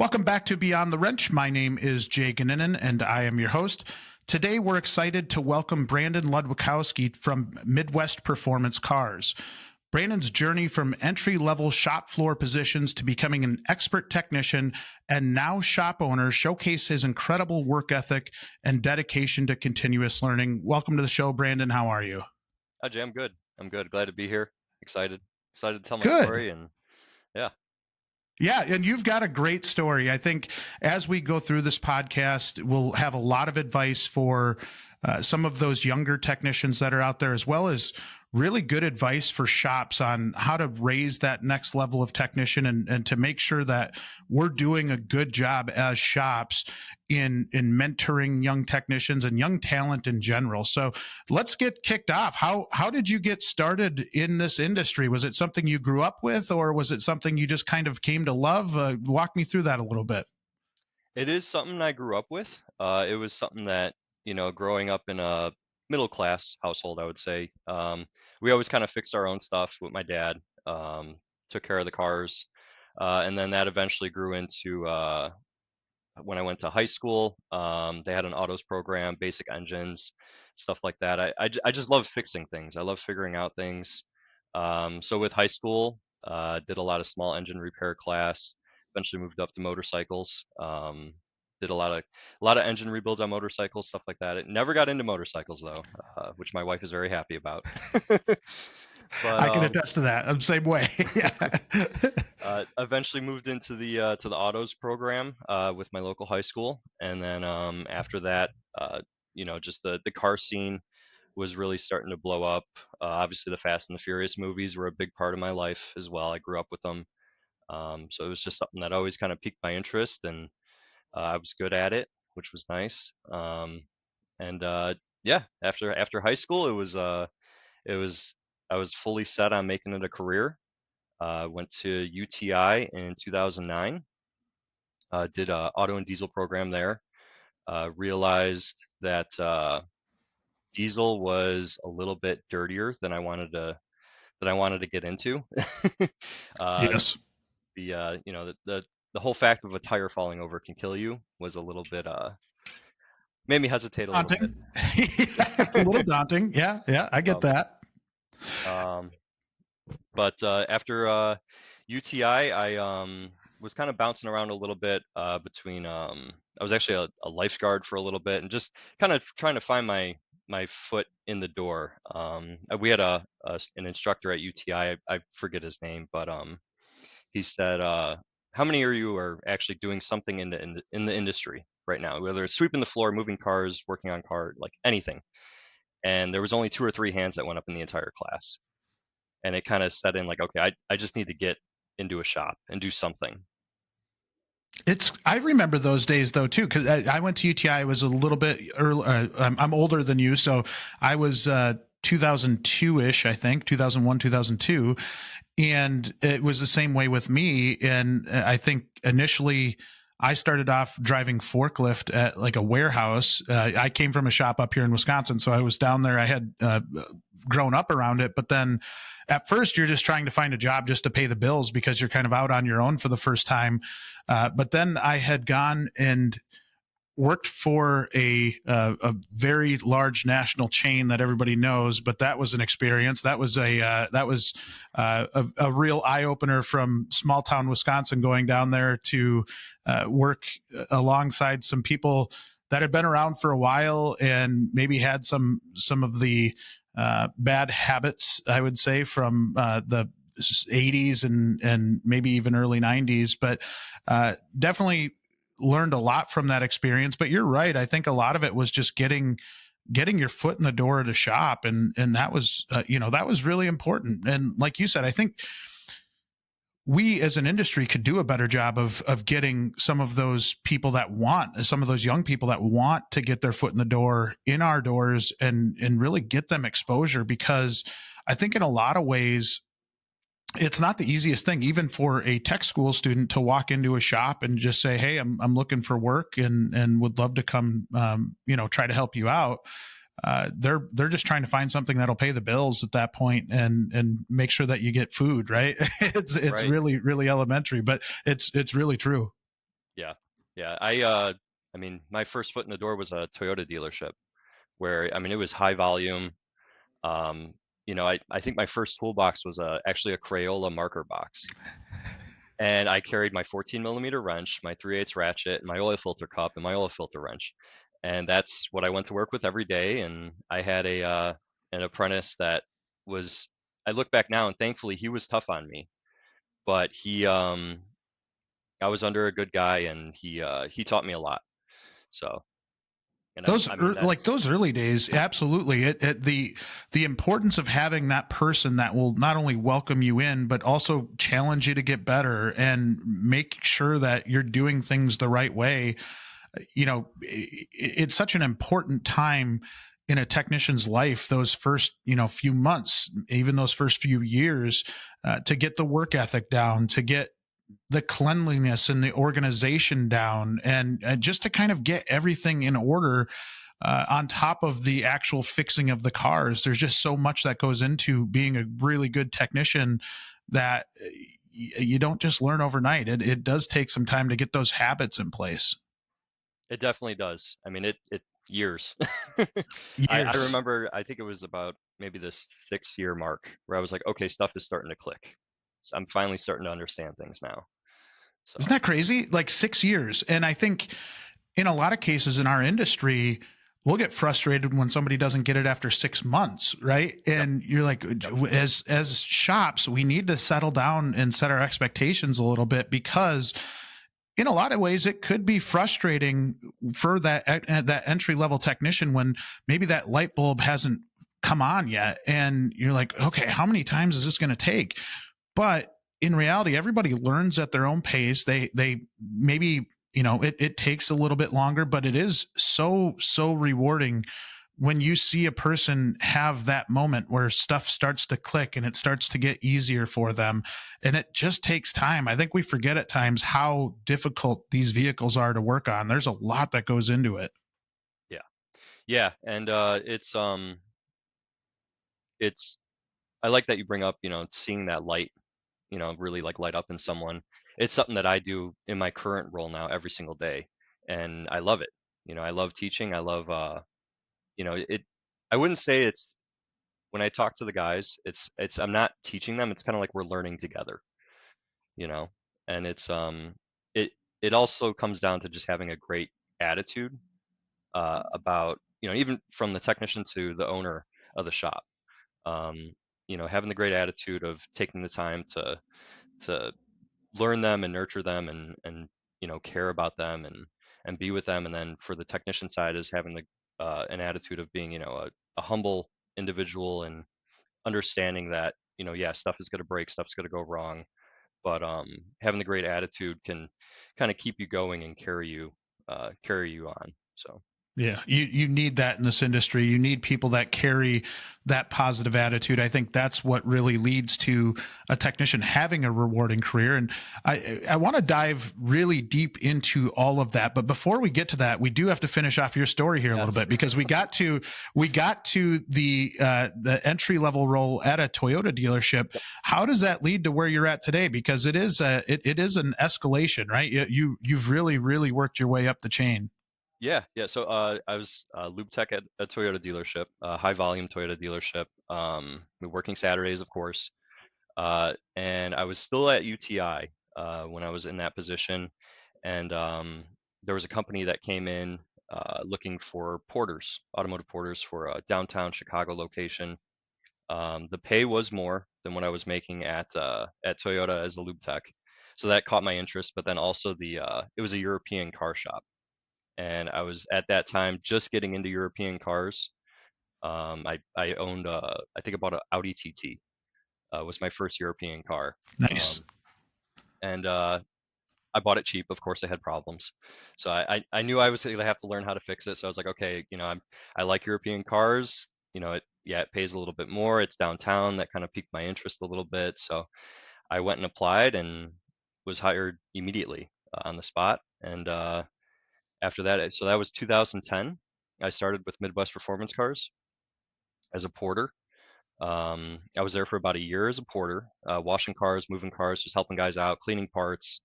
Welcome back to Beyond the Wrench. My name is Jay Goninen, and I am your host. Today, we're excited to welcome Brandon Ludwikowski from Midwest Performance Cars. Brandon's journey from entry-level shop floor positions to becoming an expert technician and now shop owner showcase his incredible work ethic and dedication to continuous learning. Welcome to the show, Brandon. How are you? Hi, Jay. I'm good. I'm good. Glad to be here. Excited to tell my Good. story. And yeah, Yeah, and you've got a great story. I think as we go through this podcast, we'll have a lot of advice for some of those younger technicians that are out there, as well as really good advice for shops on how to raise that next level of technician and to make sure that we're doing a good job as shops in mentoring young technicians and young talent in general. So let's get kicked off. How did you get started in this industry? Was it something you grew up with, or was it something you just kind of came to love? Walk me through that a little bit. it is something I grew up with. It was something that, growing up in a middle class household, I would say, we always kind of fixed our own stuff with my dad, took care of the cars. And then that eventually grew into when I went to high school. They had an autos program, basic engines, stuff like that. I just love fixing things. I love figuring out things. So with high school, did a lot of small engine repair class. Eventually moved up to motorcycles. Did a lot of engine rebuilds on motorcycles, stuff like that. It never got into motorcycles though, which my wife is very happy about. But I can attest to that. I'm the same way. Yeah. eventually moved into the to the autos program with my local high school, and then after that, just the car scene was really starting to blow up. Obviously, the Fast and the Furious movies were a big part of my life as well. I grew up with them, so it was just something that always kind of piqued my interest, and I was good at it, which was nice. And yeah, after high school, it was I was fully set on making it a career. Went to UTI in 2009. Did a auto and diesel program there. Realized that diesel was a little bit dirtier than I wanted to get into. uh, Yes. the whole fact of a tire falling over can kill you was a little bit made me hesitate a little bit. Daunting. A little daunting. Yeah. Yeah. I get Yep. that. Um, but after UTI, I was kind of bouncing around a little bit between. I was actually a lifeguard for a little bit, and just kind of trying to find my foot in the door. We had an instructor at UTI. I forget his name, but he said, "How many of you are actually doing something in the industry right now? Whether it's sweeping the floor, moving cars, working on car, like anything." And there was only 2 or 3 hands that went up in the entire class, and it kind of set in like, okay, I just need to get into a shop and do something. I remember those days though too, because I went to UTI. I was a little bit early. I'm older than you, so I was 2002 ish, I think 2001, 2002, and it was the same way with me. And I think initially I started off driving forklift at like a warehouse. I came from a shop up here in Wisconsin, so I was down there. I had grown up around it, but then at first you're just trying to find a job just to pay the bills because you're kind of out on your own for the first time. But then I had gone and worked for a very large national chain that everybody knows, but that was an experience. That was a real eye opener from small town Wisconsin, going down there to work alongside some people that had been around for a while and maybe had some of the bad habits, I would say, from the 80s and maybe even early 90s, but definitely learned a lot from that experience. But you're right. I think a lot of it was just getting your foot in the door at a shop. And that was, that was really important. And like you said, I think we as an industry could do a better job of getting some of those people that want, some of those young people that want to get their foot in the door in our doors and really get them exposure, because I think in a lot of ways, it's not the easiest thing, even for a tech school student, to walk into a shop and just say, "Hey, I'm looking for work and would love to come, try to help you out." They're just trying to find something that'll pay the bills at that point and make sure that you get food, right? It's Right. really elementary, but it's really true. Yeah. Yeah. I mean, my first foot in the door was a Toyota dealership where, I mean, it was high volume. Um, I think my first toolbox was actually a Crayola marker box. And I carried my 14 millimeter wrench, my 3/8 ratchet, my oil filter cup, and my oil filter wrench. And that's what I went to work with every day. And I had an apprentice that was, I look back now and thankfully he was tough on me, but I was under a good guy and he taught me a lot. So, and I mean, Like that's, those early days, absolutely. The importance of having that person that will not only welcome you in, but also challenge you to get better and make sure that you're doing things the right way. It's such an important time in a technician's life, those first few months, even those first few years, to get the work ethic down, to get the cleanliness and the organization down, and just to kind of get everything in order, on top of the actual fixing of the cars. There's just so much that goes into being a really good technician that you don't just learn overnight. It does take some time to get those habits in place. it definitely does. I mean, it years. I Years. remember, I think it was about maybe this 6 year mark where I was like, okay, stuff is starting to click. So I'm finally starting to understand things now. So Isn't that crazy? Like 6 years. And I think in a lot of cases in our industry, we'll get frustrated when somebody doesn't get it after 6 months, right? yep, And you're like, yep, as shops, we need to settle down and set our expectations a little bit, because in a lot of ways it could be frustrating for that entry level technician when maybe that light bulb hasn't come on yet, and you're like, okay, how many times is this going to take? But in reality, everybody learns at their own pace. They maybe, it takes a little bit longer, but it is so rewarding when you see a person have that moment where stuff starts to click and it starts to get easier for them. And it just takes time. I think we forget at times how difficult these vehicles are to work on. There's a lot that goes into it. yeah, yeah, and it's I like that you bring up, seeing that light, really like light up in someone. It's something that I do in my current role now every single day, and I love it. I love teaching. I love, it. I wouldn't say it's when I talk to the guys, it's I'm not teaching them. It's kind of like we're learning together, you know, and it it also comes down to just having a great attitude about, even from the technician to the owner of the shop. Um, having the great attitude of taking the time to learn them and nurture them and care about them and be with them. And then for the technician side is having the an attitude of being, a humble individual and understanding that, yeah, stuff is going to break, stuff's going to go wrong, but having the great attitude can kind of keep you going and carry you on. So Yeah, you need that in this industry. You need people that carry that positive attitude. I think that's what really leads to a technician having a rewarding career. And I want to dive really deep into all of that. But before we get to that, we do have to finish off your story here a little yes. bit, because we got to the entry level role at a Toyota dealership. How does that lead to where you're at today? Because it is it is an escalation, right? You've really worked your way up the chain. Yeah, yeah. So I was lube tech at a Toyota dealership, high volume Toyota dealership. We're working Saturdays, of course, and I was still at UTI when I was in that position. And there was a company that came in looking for porters, automotive porters for a downtown Chicago location. The pay was more than what I was making at Toyota as a lube tech, so that caught my interest. But then also it was a European car shop, and I was at that time just getting into European cars. I owned I think about an Audi TT was my first European car, Nice. um, and I bought it cheap. Of course, I had problems, so I knew I was going to have to learn how to fix it. So I was like, okay, I like European cars. It pays a little bit more. It's downtown. That kind of piqued my interest a little bit. So I went and applied and was hired immediately on the spot. And after that, so that was 2010. I started with Midwest Performance Cars as a porter. I was there for about a year as a porter, washing cars, moving cars, just helping guys out, cleaning parts,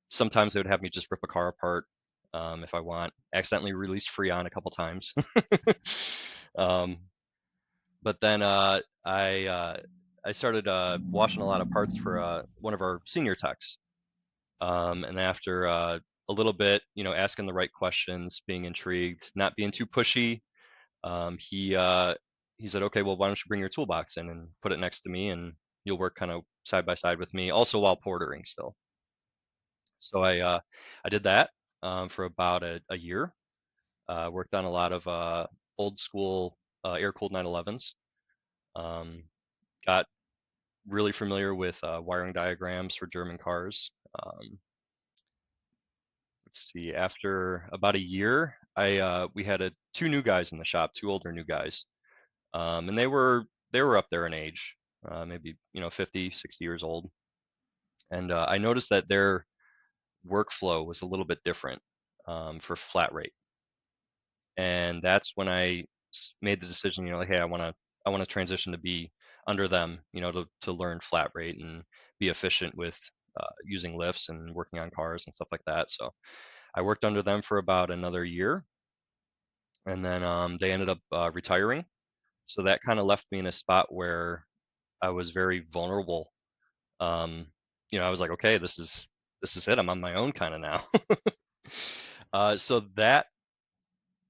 Sometimes they would have me just rip a car apart if I want. Accidentally released Freon a couple times. um, but then I started washing a lot of parts for one of our senior techs. And after a little bit, asking the right questions, being intrigued, not being too pushy, he said, "Okay, well, why don't you bring your toolbox in and put it next to me, and you'll work kind of side by side with me, also while portering still." So I did that for about a year. Worked on a lot of old school air-cooled 911s. Um, got really familiar with wiring diagrams for German cars. Let's see. After about a year, we had two new guys in the shop, two older new guys, and they were up there in age, maybe 50, 60 years old. And I noticed that their workflow was a little bit different for flat rate. And that's when I made the decision, like, hey, I want to transition to be under them, to learn flat rate and be efficient with using lifts and working on cars and stuff like that. So I worked under them for about another year, and then they ended up retiring. So that kind of left me in a spot where I was very vulnerable. Um, I was like, okay, this is it. I'm on my own kind of now. So that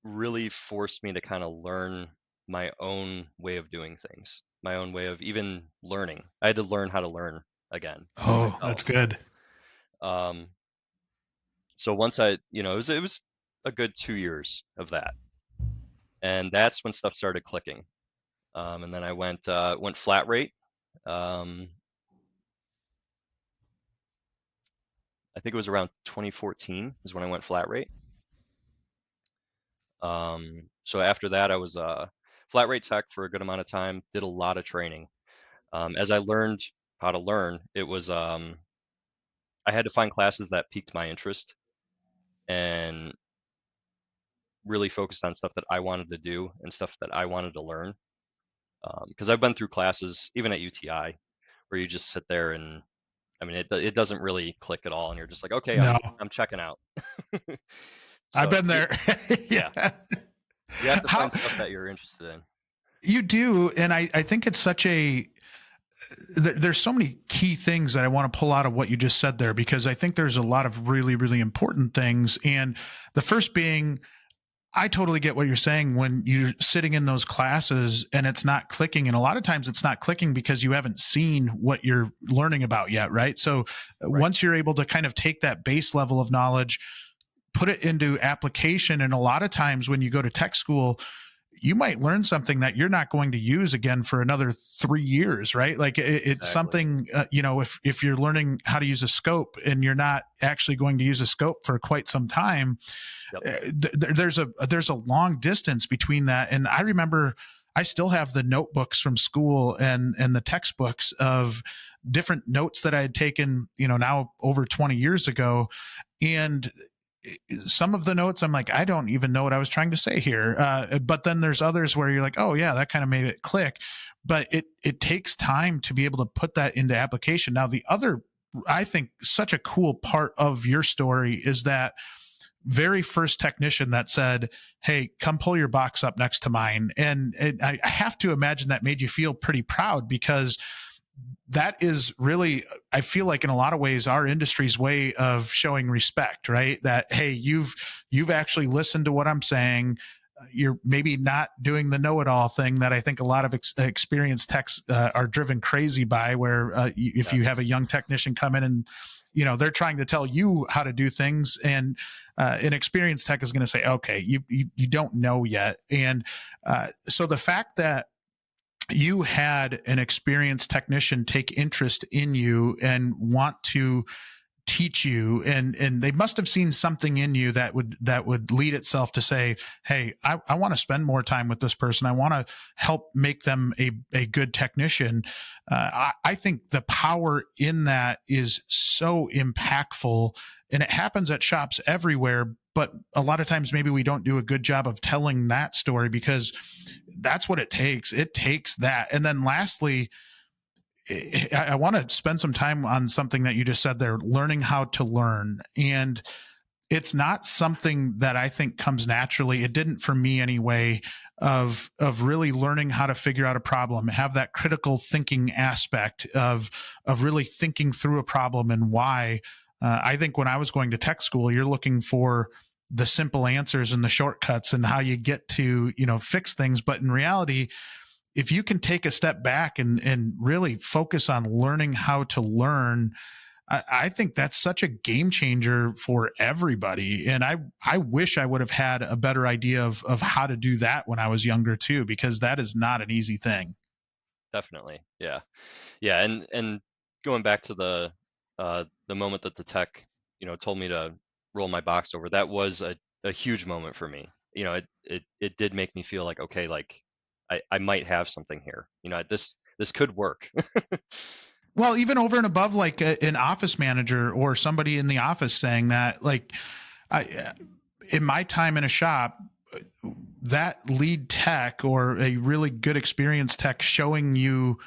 really forced me to kind of learn my own way of doing things, my own way of even learning. I had to learn how to learn again for Oh, that's myself. good. Um, so once it was a good 2 years of that, and that's when stuff started clicking. And then I went flat rate. Um, I think it was around 2014 is when I went flat rate. So after that, I was flat rate tech for a good amount of time. Did a lot of training. As I learned how to learn, it was I had to find classes that piqued my interest and really focused on stuff that I wanted to do and stuff that I wanted to learn. Because I've been through classes, even at UTI, where you just sit there and I mean it doesn't really click at all, and you're just like, okay, No, I'm checking out. I've So been there. yeah, Yeah. you have to How find stuff that you're interested in. you do, and I think it's such a there's so many key things that I want to pull out of what you just said there, because I think there's a lot of really, really important things. And the first being, I totally get what you're saying when you're sitting in those classes and it's not clicking. And a lot of times it's not clicking because you haven't seen what you're learning about yet, right? So Right. once you're able to kind of take that base level of knowledge, put it into application, and a lot of times when you go to tech school, you might learn something that you're not going to use again for another 3 years, right? Like it's Exactly. something, if you're learning how to use a scope and you're not actually going to use a scope for quite some time, Yep. there's a long distance between that. And I remember I still have the notebooks from school and the textbooks of different notes that I had taken, now over 20 years ago. And some of the notes I'm like, I don't even know what I was trying to say here. But then there's others where you're like, oh yeah, that kind of made it click. But it takes time to be able to put that into application. Now, the other, I think, such a cool part of your story is that very first technician that said, hey, come pull your box up next to mine. And I have to imagine that made you feel pretty proud, because that is really, I feel like in a lot of ways, our industry's way of showing respect, right? That, hey, you've actually listened to what I'm saying. You're maybe not doing the know-it-all thing that I think a lot of experienced techs are driven crazy by, where if you have Yes. a young technician come in and they're trying to tell you how to do things, and an experienced tech is going to say, okay, you don't know yet. And so the fact that you had an experienced technician take interest in you and want to teach you, and they must have seen something in you that would lead itself to say, hey, I want to spend more time with this person. I want to help make them a good technician. I think the power in that is so impactful, and it happens at shops everywhere. But a lot of times maybe we don't do a good job of telling that story, because that's what it takes. It takes that. And then lastly, I want to spend some time on something that you just said there, learning how to learn. And it's not something that I think comes naturally. It didn't for me anyway, of really learning how to figure out a problem, have that critical thinking aspect of really thinking through a problem and why. I think when I was going to tech school, you're looking for the simple answers and the shortcuts and how you get to, fix things. But in reality, if you can take a step back and really focus on learning how to learn, I think that's such a game changer for everybody. And I wish I would have had a better idea of how to do that when I was younger too, because that is not an easy thing. Definitely. Yeah. Yeah. And going back to the moment that the tech, told me to roll my box over, that was a huge moment for me. It did make me feel like, okay, like I might have something here. This could work. Well, even over and above like an office manager or somebody in the office saying that, like, I, in my time in a shop, that lead tech or a really good experienced tech showing you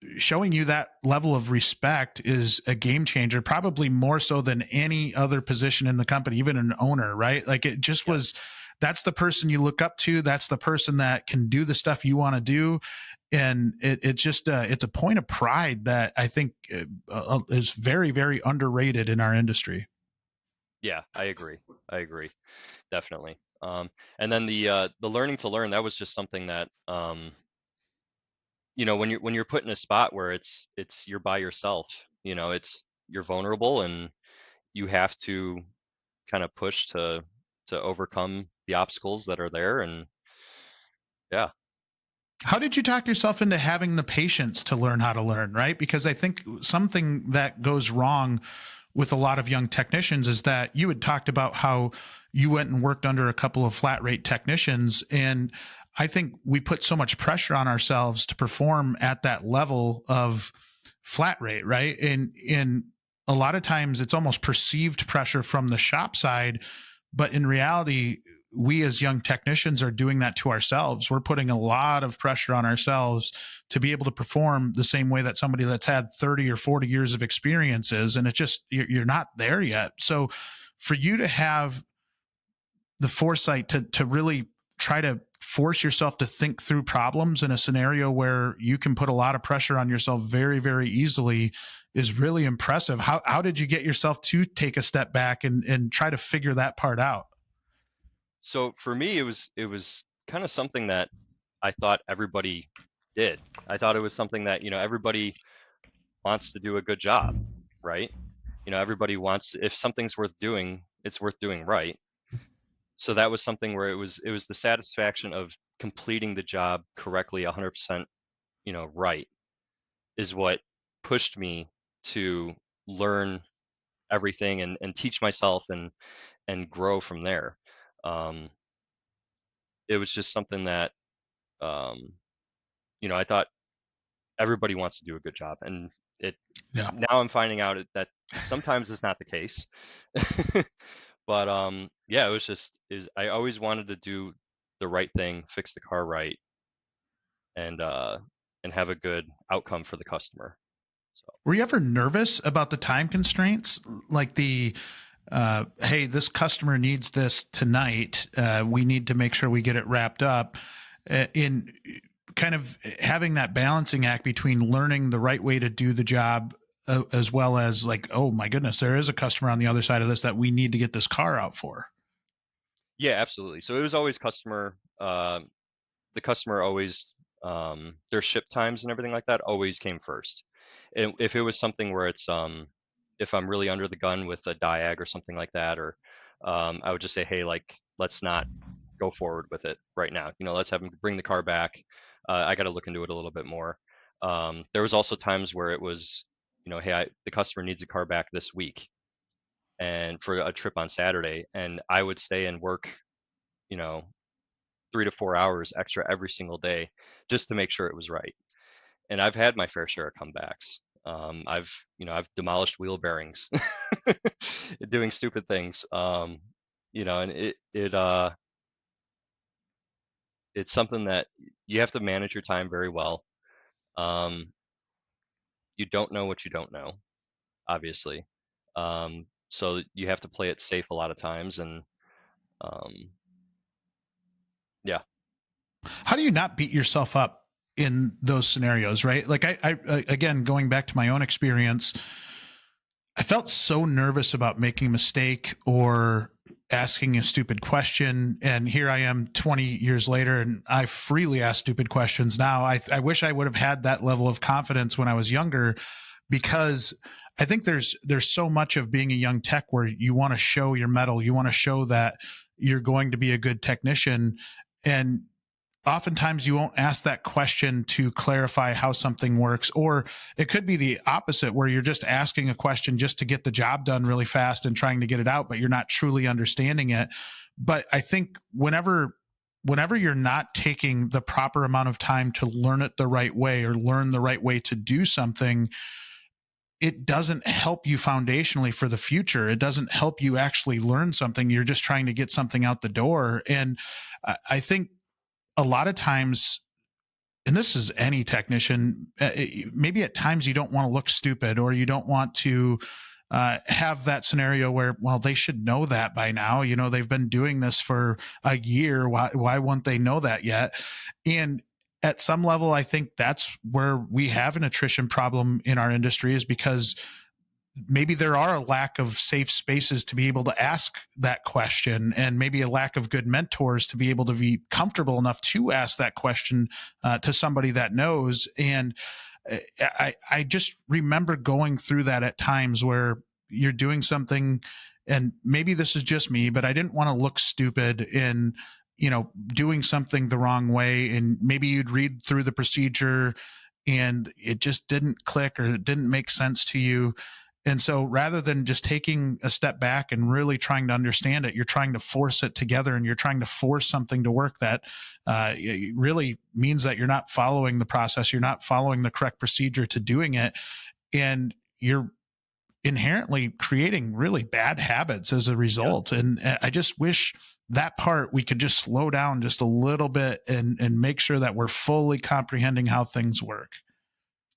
that level of respect is a game changer, probably more so than any other position in the company, even an owner, right? Like it just was, Yes. that's the person you look up to. That's the person that can do the stuff you want to do. And it's just, it's a point of pride that I think is very, very underrated in our industry. Yeah, I agree. I agree. Definitely. And then the learning to learn, that was just something that when you're put in a spot where it's you're by yourself, you're vulnerable, and you have to kind of push to overcome the obstacles that are there. And yeah. How did you talk yourself into having the patience to learn how to learn, right? Because I think something that goes wrong with a lot of young technicians is that you had talked about how you went and worked under a couple of flat rate technicians. And I think we put so much pressure on ourselves to perform at that level of flat rate, right? And a lot of times it's almost perceived pressure from the shop side, but in reality, we as young technicians are doing that to ourselves. We're putting a lot of pressure on ourselves to be able to perform the same way that somebody that's had 30 or 40 years of experience is. And it's just, you're not there yet. So for you to have the foresight to really try to force yourself to think through problems in a scenario where you can put a lot of pressure on yourself very, very easily is really impressive. How did you get yourself to take a step back and try to figure that part out? So for me, it was kind of something that I thought everybody did. I thought it was something that everybody wants to do a good job, right? Everybody wants, if something's worth doing, it's worth doing right. So that was something where it was the satisfaction of completing the job correctly, 100%, right, is what pushed me to learn everything and teach myself and grow from there. Um, it was just something that um, I thought everybody wants to do a good job, and it Yeah. now I'm finding out that sometimes it's not the case. But yeah, it was just is I always wanted to do the right thing, fix the car right, and uh, and have a good outcome for the customer. So Were you ever nervous about the time constraints? Like hey, this customer needs this tonight. We need to make sure we get it wrapped up. In kind of having that balancing act between learning the right way to do the job, as well as like, oh my goodness, there is a customer on the other side of this that we need to get this car out for. yeah, absolutely. So it was always the customer always, their ship times and everything like that always came first. And if it was something where if I'm really under the gun with a diag or something like that, or I would just say, hey, like, let's not go forward with it right now. Let's have them bring the car back. I got to look into it a little bit more. There was also times where it was, hey, the customer needs a car back this week and for a trip on Saturday, and I would stay and work, you know, 3 to 4 hours extra every single day just to make sure it was right. And I've had my fair share of comebacks. I've demolished wheel bearings doing stupid things. And it's something that you have to manage your time very well. Um, you don't know what you don't know, obviously. So you have to play it safe a lot of times, and um, yeah, How do you not beat yourself up in those scenarios, right? Like again, going back to my own experience, I felt so nervous about making a mistake or asking a stupid question. And here I am 20 years later, and I freely ask stupid questions now. I wish I would have had that level of confidence when I was younger, because I think there's so much of being a young tech where you want to show your mettle, you want to show that you're going to be a good technician. And oftentimes you won't ask that question to clarify how something works, or it could be the opposite where you're just asking a question just to get the job done really fast and trying to get it out, but you're not truly understanding it. But I think whenever you're not taking the proper amount of time to learn it the right way or learn the right way to do something, it doesn't help you foundationally for the future. It doesn't help you actually learn something. You're just trying to get something out the door. And I think a lot of times, and this is any technician, maybe at times you don't want to look stupid, or you don't want to have that scenario where, well, they should know that by now. You know, they've been doing this for a year. Why won't they know that yet? And at some level, I think that's where we have an attrition problem in our industry, is because maybe there are a lack of safe spaces to be able to ask that question, and maybe a lack of good mentors to be able to be comfortable enough to ask that question to somebody that knows. And I just remember going through that at times where you're doing something, and maybe this is just me, but I didn't want to look stupid in, doing something the wrong way. And maybe you'd read through the procedure and it just didn't click, or it didn't make sense to you. And so rather than just taking a step back and really trying to understand it, you're trying to force it together, and you're trying to force something to work that really means that you're not following the process. You're not following the correct procedure to doing it. And you're inherently creating really bad habits as a result. yes, And I just wish that part we could just slow down just a little bit and make sure that we're fully comprehending how things work.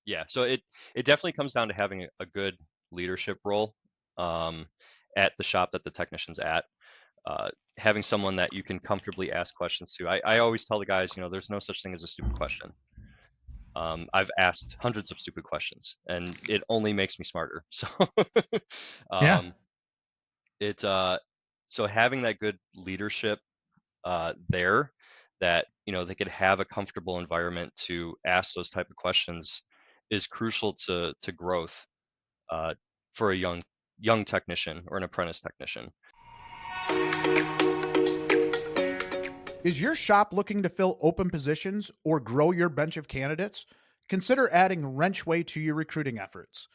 yeah. So it definitely comes down to having a good leadership role um, at the shop that the technician's at. Having someone that you can comfortably ask questions to. I always tell the guys, there's no such thing as a stupid question. I've asked hundreds of stupid questions, and it only makes me smarter. So, Yeah. um, it so having that good leadership there, that they could have a comfortable environment to ask those type of questions, is crucial to growth uh, for a young technician or an apprentice technician. Is your shop looking to fill open positions or grow your bench of candidates? Consider adding WrenchWay to your recruiting efforts.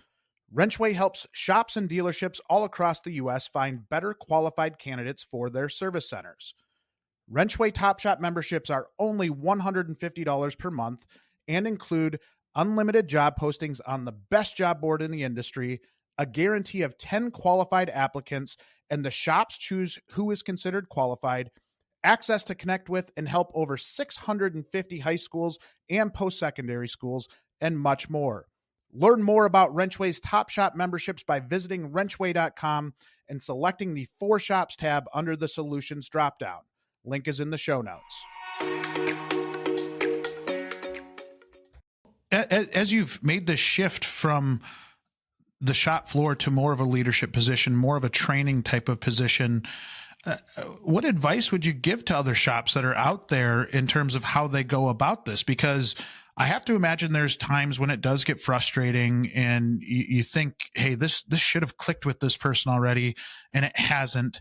WrenchWay helps shops and dealerships all across the U.S. find better qualified candidates for their service centers. WrenchWay Top Shop memberships are only $150 per month and include unlimited job postings on the best job board in the industry, a guarantee of 10 qualified applicants, and the shops choose who is considered qualified, access to connect with and help over 650 high schools and post-secondary schools, and much more. Learn more about WrenchWay's Top Shop memberships by visiting wrenchway.com and selecting the For Shops tab under the Solutions dropdown. Link is in the show notes. As you've made the shift from the shop floor to more of a leadership position, more of a training type of position, what advice would you give to other shops that are out there in terms of how they go about this? Because I have to imagine there's times when it does get frustrating, and you think, hey, this should have clicked with this person already, and it hasn't.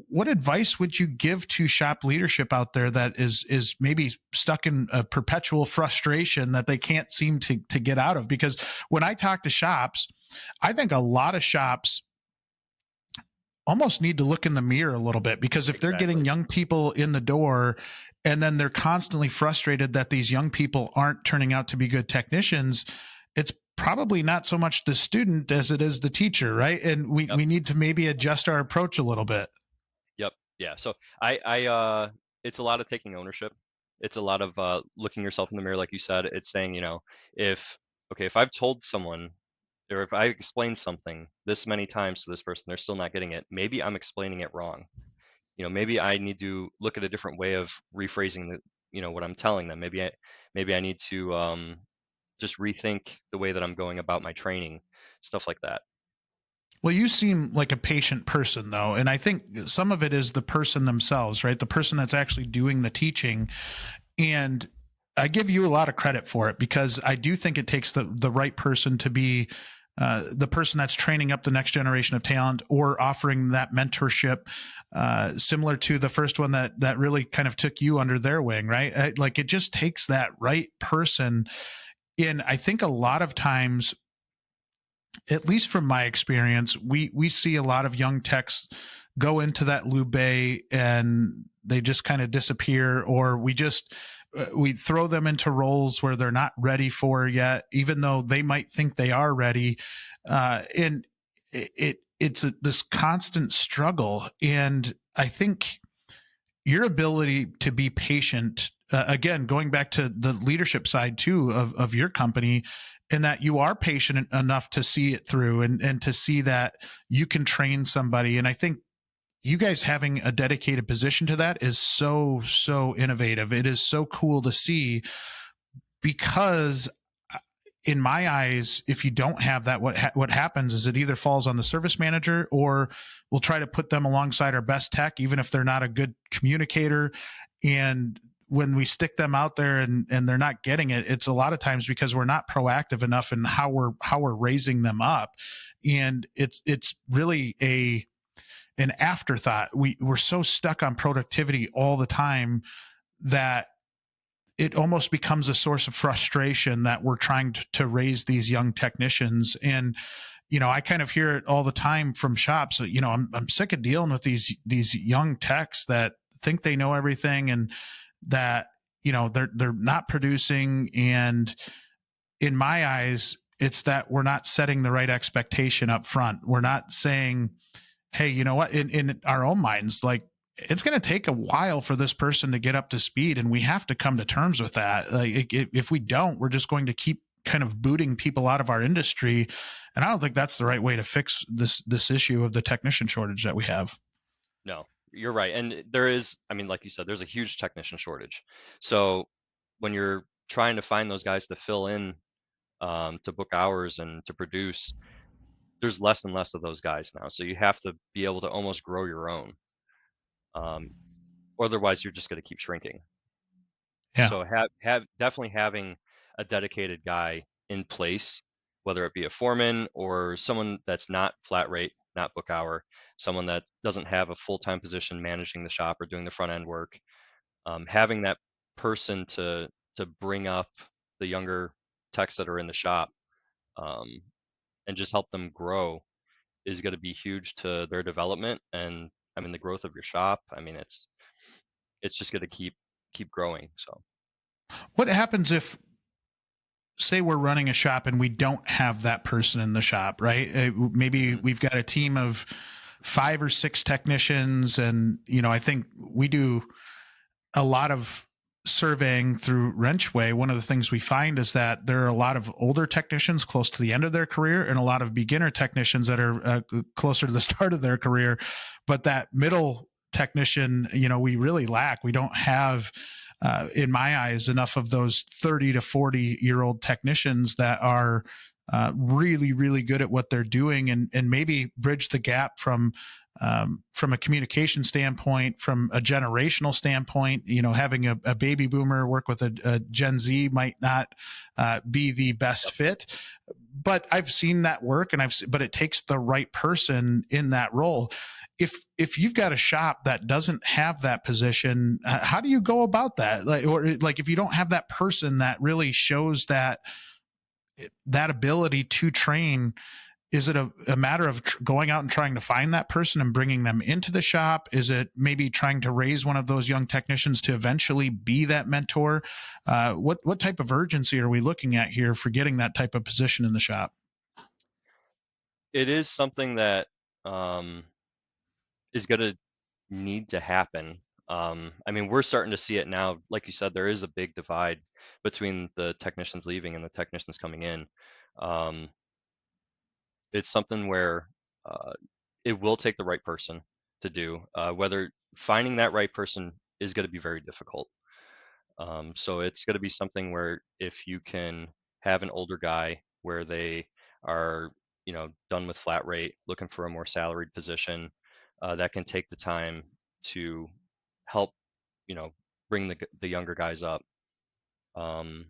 What advice would you give to shop leadership out there that is maybe stuck in a perpetual frustration that they can't seem to get out of? Because when I talk to shops, I think a lot of shops almost need to look in the mirror a little bit, because if they're getting Exactly. young people in the door and then they're constantly frustrated that these young people aren't turning out to be good technicians, it's probably not so much the student as it is the teacher, right? And Yep. we need to maybe adjust our approach a little bit. Yep. Yeah. So it's a lot of taking ownership. It's a lot of looking yourself in the mirror, like you said. It's saying, if okay, if I've told someone or if I explain something this many times to this person, they're still not getting it, maybe I'm explaining it wrong. Maybe I need to look at a different way of rephrasing what I'm telling them. Maybe I need to just rethink the way that I'm going about my training, stuff like that. Well, you seem like a patient person, though. And I think some of it is the person themselves, right? The person that's actually doing the teaching. And I give you a lot of credit for it, because I do think it takes the right person to be the person that's training up the next generation of talent or offering that mentorship, similar to the first one that really kind of took you under their wing, right? Like, it just takes that right person. And I think a lot of times, at least from my experience, we see a lot of young techs go into that lube bay and they just kind of disappear, or we throw them into roles where they're not ready for yet, even though they might think they are ready. And this constant struggle. And I think your ability to be patient, again, going back to the leadership side too of your company, and that you are patient enough to see it through, and to see that you can train somebody. And I think you guys having a dedicated position to that is so innovative. It is so cool to see, because in my eyes, if you don't have that, what happens is it either falls on the service manager, or we'll try to put them alongside our best tech, even if they're not a good communicator. And when we stick them out there and they're not getting it, it's a lot of times because we're not proactive enough in how we're raising them up. And it's really an afterthought. We're so stuck on productivity all the time that it almost becomes a source of frustration that we're trying to raise these young technicians. And I kind of hear it all the time from shops. I'm sick of dealing with these young techs that think they know everything, and that they're not producing. And in my eyes, it's that we're not setting the right expectation up front. We're not saying, hey, you know what, in our own minds, like, it's going to take a while for this person to get up to speed, and we have to come to terms with that. Like, if we don't, we're just going to keep kind of booting people out of our industry. And I don't think that's the right way to fix this issue of the technician shortage that we have. No, you're right. And there is, I mean, like you said, there's a huge technician shortage. So when you're trying to find those guys to fill in, to book hours and to produce, there's less and less of those guys now. So you have to be able to almost grow your own. Otherwise, you're just going to keep shrinking. Yeah. So definitely having a dedicated guy in place, whether it be a foreman or someone that's not flat rate, not book hour, someone that doesn't have a full-time position managing the shop or doing the front end work, having that person to bring up the younger techs that are in the shop, and just help them grow is going to be huge to their development, and I mean the growth of your shop. I mean it's just going to keep growing. So What happens if, say, we're running a shop and we don't have that person in the shop, right? Maybe we've got a team of 5 or 6 technicians, and I think we do a lot of surveying through WrenchWay. One of the things we find is that there are a lot of older technicians close to the end of their career, and a lot of beginner technicians that are closer to the start of their career. But that middle technician, we really lack. We don't have, in my eyes, enough of those 30 to 40-year-old technicians that are really, really good at what they're doing, and maybe bridge the gap from a communication standpoint, from a generational standpoint. Having a baby boomer work with a Gen Z might not be the best fit, but I've seen that work, but it takes the right person in that role. If you've got a shop that doesn't have that position, how do you go about that? Like if you don't have that person that really shows that ability to train, is it a matter of going out and trying to find that person and bringing them into the shop? Is it maybe trying to raise one of those young technicians to eventually be that mentor? What type of urgency are we looking at here for getting that type of position in the shop? it is something that is going to need to happen. I mean, we're starting to see it now. Like you said, there is a big divide between the technicians leaving and the technicians coming in. Um, it's something where uh, it will take the right person to do. Whether finding that right person is going to be very difficult. So it's going to be something where if you can have an older guy where they are, done with flat rate, looking for a more salaried position, that can take the time to help, you know, bring the younger guys up, um,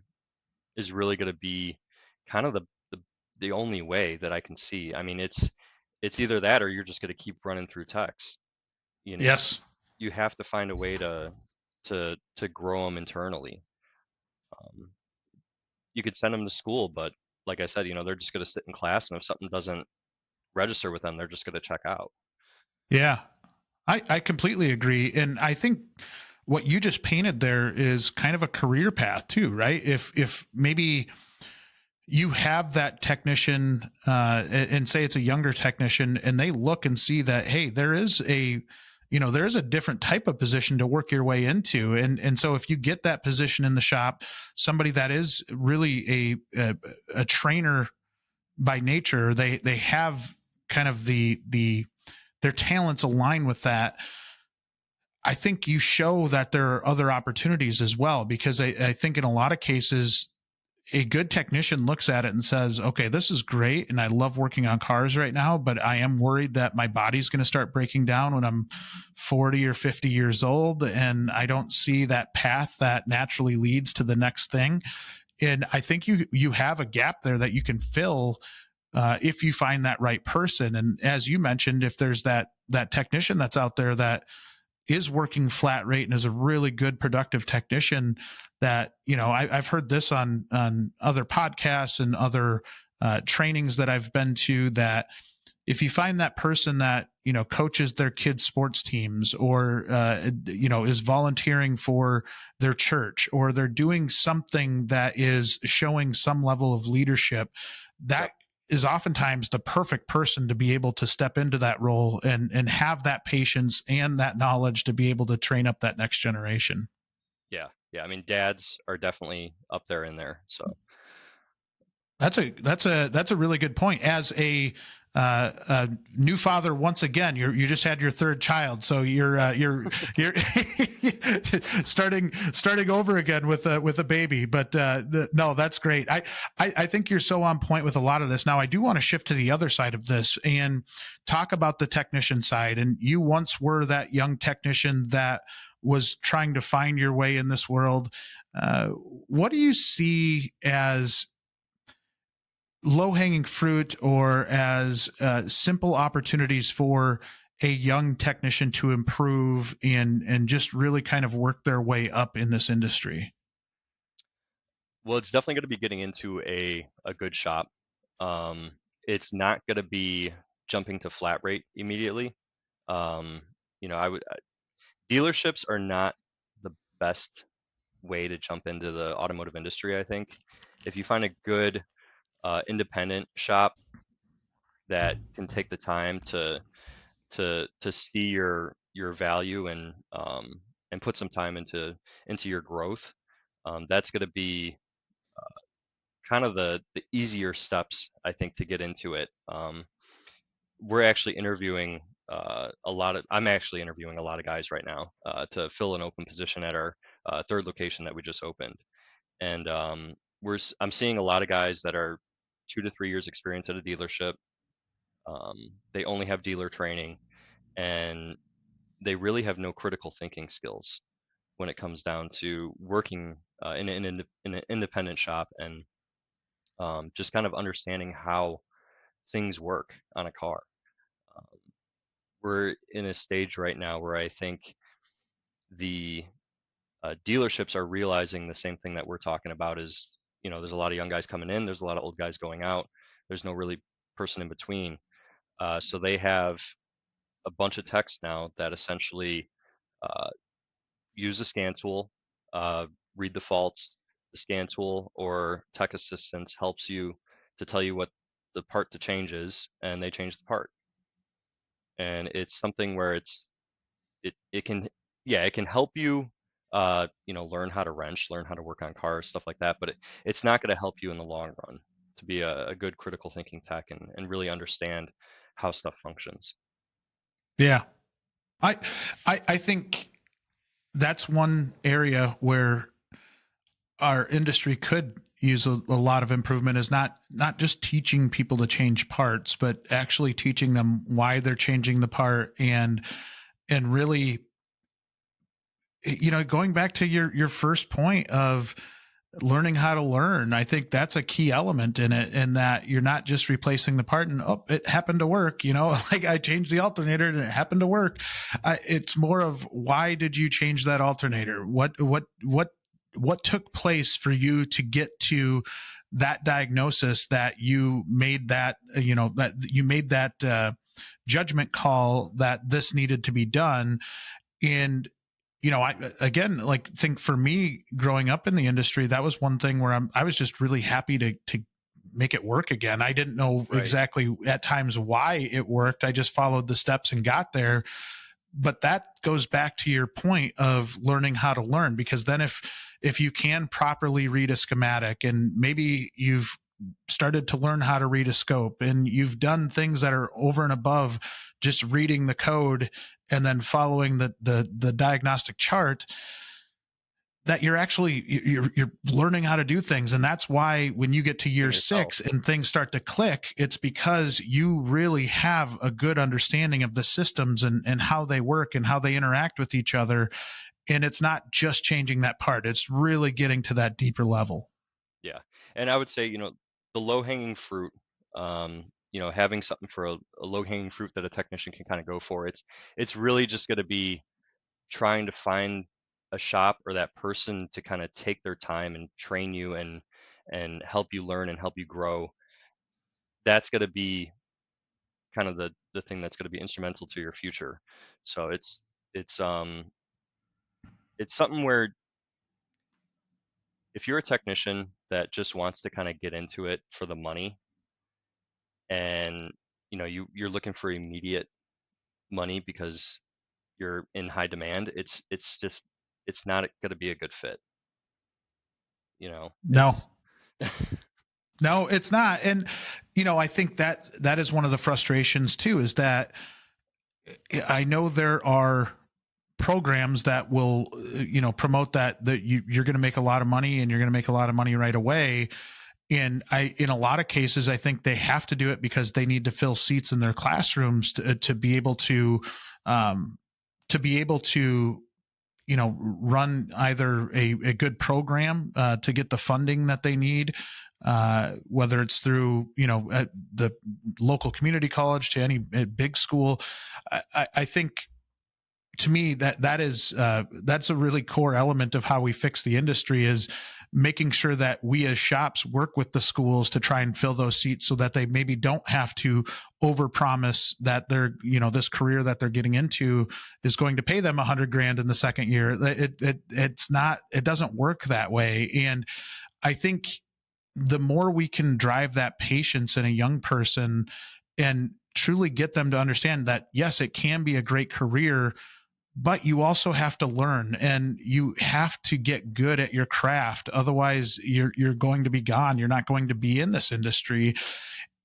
is really going to be kind of the only way that I can see. I mean, it's either that or you're just going to keep running through techs. You know, Yes. you have to find a way to grow them internally. Um, you could send them to school, but like I said, they're just going to sit in class, and if something doesn't register with them, they're just going to check out. Yeah. I completely agree. And I think what you just painted there is kind of a career path too, right? If maybe you have that technician and say it's a younger technician and they look and see that, hey, there's a different type of position to work your way into. And so if you get that position in the shop, somebody that is really a trainer by nature, they have kind of their talents align with that. I think you show that there are other opportunities as well, because I think in a lot of cases, a good technician looks at it and says, okay, this is great. And I love working on cars right now, but I am worried that my body's going to start breaking down when I'm 40 or 50 years old. And I don't see that path that naturally leads to the next thing. And I think you have a gap there that you can fill if you find that right person. And as you mentioned, if there's that technician that's out there that is working flat rate and is a really good productive technician, that I've heard this on other podcasts and other trainings that I've been to, that if you find that person that coaches their kids sports teams, or is volunteering for their church, or they're doing something that is showing some level of leadership, that is oftentimes the perfect person to be able to step into that role and have that patience and that knowledge to be able to train up that next generation. Yeah. I mean, dads are definitely up there in there. So That's a really good point. As a new father, once again, you just had your third child, so you're starting over again with a baby. But no, that's great. I think you're so on point with a lot of this. Now, I do want to shift to the other side of this and talk about the technician side. And you once were that young technician that was trying to find your way in this world. What do you see as low-hanging fruit, or as simple opportunities for a young technician to improve and just really kind of work their way up in this industry? well, it's definitely going to be getting into a good shop. Um, it's not going to be jumping to flat rate immediately. Um, I would dealerships are not the best way to jump into the automotive industry. I think if you find a good independent shop that can take the time to see your value and put some time into your growth, that's going to be kind of the easier steps, I think, to get into it. We're actually interviewing I'm actually interviewing a lot of guys right now to fill an open position at our third location that we just opened. And I'm seeing a lot of guys that are 2 to 3 years experience at a dealership. They only have dealer training, and they really have no critical thinking skills when it comes down to working in an independent shop, and just kind of understanding how things work on a car. Um, we're in a stage right now where I think the dealerships are realizing the same thing that we're talking about is, there's a lot of young guys coming in, there's a lot of old guys going out, there's no really person in between. So they have a bunch of techs now that essentially uh, use the scan tool, uh, read the faults. The scan tool or tech assistance helps you to tell you what the part to change is, and they change the part. And it's something where it can, yeah, it can help you learn how to wrench, learn how to work on cars, stuff like that. But it's not going to help you in the long run to be a good critical thinking tech and really understand how stuff functions. Yeah. I I think that's one area where our industry could use a lot of improvement, is not just teaching people to change parts, but actually teaching them why they're changing the part, and really, going back to your first point of learning how to learn. I think that's a key element in it, and that you're not just replacing the part and, oh, it happened to work, like I changed the alternator and it happened to work. It's more of, why did you change that alternator? What took place for you to get to that diagnosis, that you made that, judgment call that this needed to be done. And I, again, like, think for me, growing up in the industry, that was one thing where I was just really happy to make it work again. I didn't know Right. exactly at times why it worked. I just followed the steps and got there. But that goes back to your point of learning how to learn, because then if you can properly read a schematic, and maybe you've started to learn how to read a scope, and you've done things that are over and above just reading the code and then following the diagnostic chart, that you're learning how to do things. And that's why when you get to year 6 and things start to click, it's because you really have a good understanding of the systems and how they work and how they interact with each other. And it's not just changing that part, it's really getting to that deeper level. Yeah. And I would say, the low-hanging fruit, having something for a low-hanging fruit that a technician can kind of go for, it's really just going to be trying to find a shop or that person to kind of take their time and train you and help you learn and help you grow. That's going to be kind of the thing that's going to be instrumental to your future. So it's um it's something where if you're a technician that just wants to kind of get into it for the money, and you're looking for immediate money because you're in high demand, it's not going to be a good fit. No, It's no, it's not. And I think that is one of the frustrations too, is that I know there are programs that will promote that you're going to make a lot of money, and you're going to make a lot of money right away. And in a lot of cases, I think they have to do it because they need to fill seats in their classrooms to be able um, to run either a good program to get the funding that they need, whether it's through the local community college to any big school. I think, to me, that's a really core element of how we fix the industry, is making sure that we as shops work with the schools to try and fill those seats, so that they maybe don't have to overpromise that this career that they're getting into is going to pay them $100,000 in the second year. It doesn't work that way. And I think the more we can drive that patience in a young person and truly get them to understand that, yes, it can be a great career, but you also have to learn, and you have to get good at your craft. Otherwise, you're going to be gone. You're not going to be in this industry.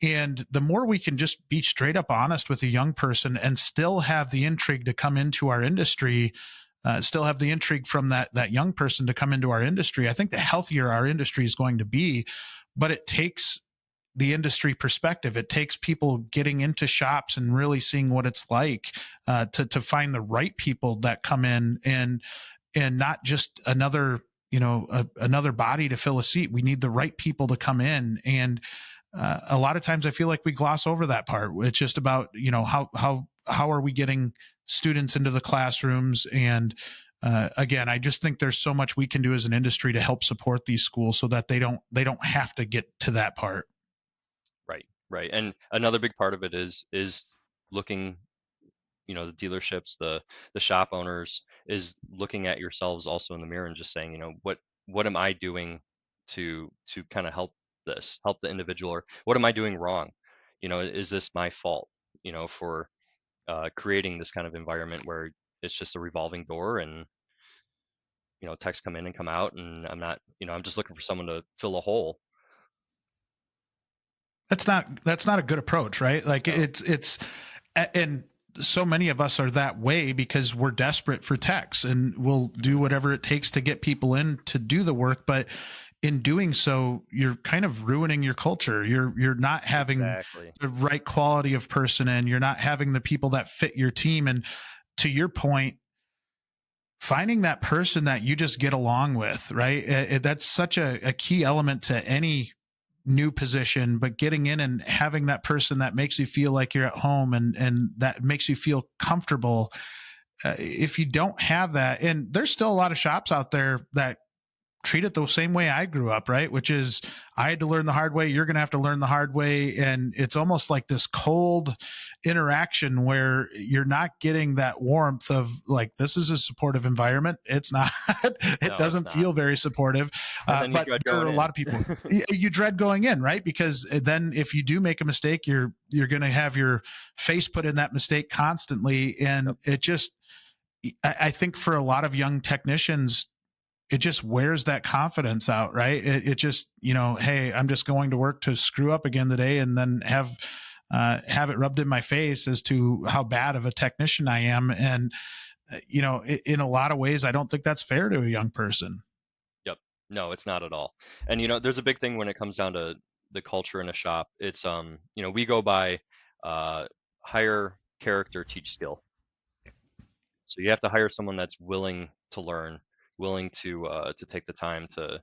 And the more we can just be straight up honest with a young person and still have the intrigue to come into our industry, still have the intrigue from that young person to come into our industry, I think the healthier our industry is going to be. But it takes the industry perspective. It takes people getting into shops and really seeing what it's like, to find the right people that come in, and not just another another body to fill a seat. We need the right people to come in. And a lot of times I feel like we gloss over that part. It's just about how are we getting students into the classrooms. And again, I just think there's so much we can do as an industry to help support these schools so that they don't have to get to that part. right. And another big part of it is looking, the dealerships, the shop owners, is looking at yourselves also in the mirror and just saying, what am I doing to kind of help the individual, or what am I doing wrong? Is this my fault, for creating this kind of environment where it's just a revolving door, and techs come in and come out, and I'm not, I'm just looking for someone to fill a hole. That's not a good approach, right? Like No. and so many of us are that way because we're desperate for techs and we'll do whatever it takes to get people in to do the work. But in doing so, you're kind of ruining your culture. You're not having Exactly. the right quality of person, and you're not having the people that fit your team. And to your point, finding that person that you just get along with, right? That's such a key element to any new position, but getting in and having that person that makes you feel like you're at home and that makes you feel comfortable. If you don't have that, and there's still a lot of shops out there that treat it the same way I grew up, right? Which is I had to learn the hard way. You're going to have to learn the hard way. And it's almost like this cold interaction where you're not getting that warmth of like, this is a supportive environment. It's not, it doesn't feel very supportive. But there are a lot of people you dread going in, right? Because then if you do make a mistake, you're going to have your face put in that mistake constantly. And it just, I think for a lot of young technicians, it just wears that confidence out, right? It just, hey, I'm just going to work to screw up again today, and then have it rubbed in my face as to how bad of a technician I am. And in a lot of ways, I don't think that's fair to a young person. Yep. No, it's not at all. And there's a big thing when it comes down to the culture in a shop. It's we go by hire character, teach skill. So you have to hire someone that's willing to learn, willing to take the time to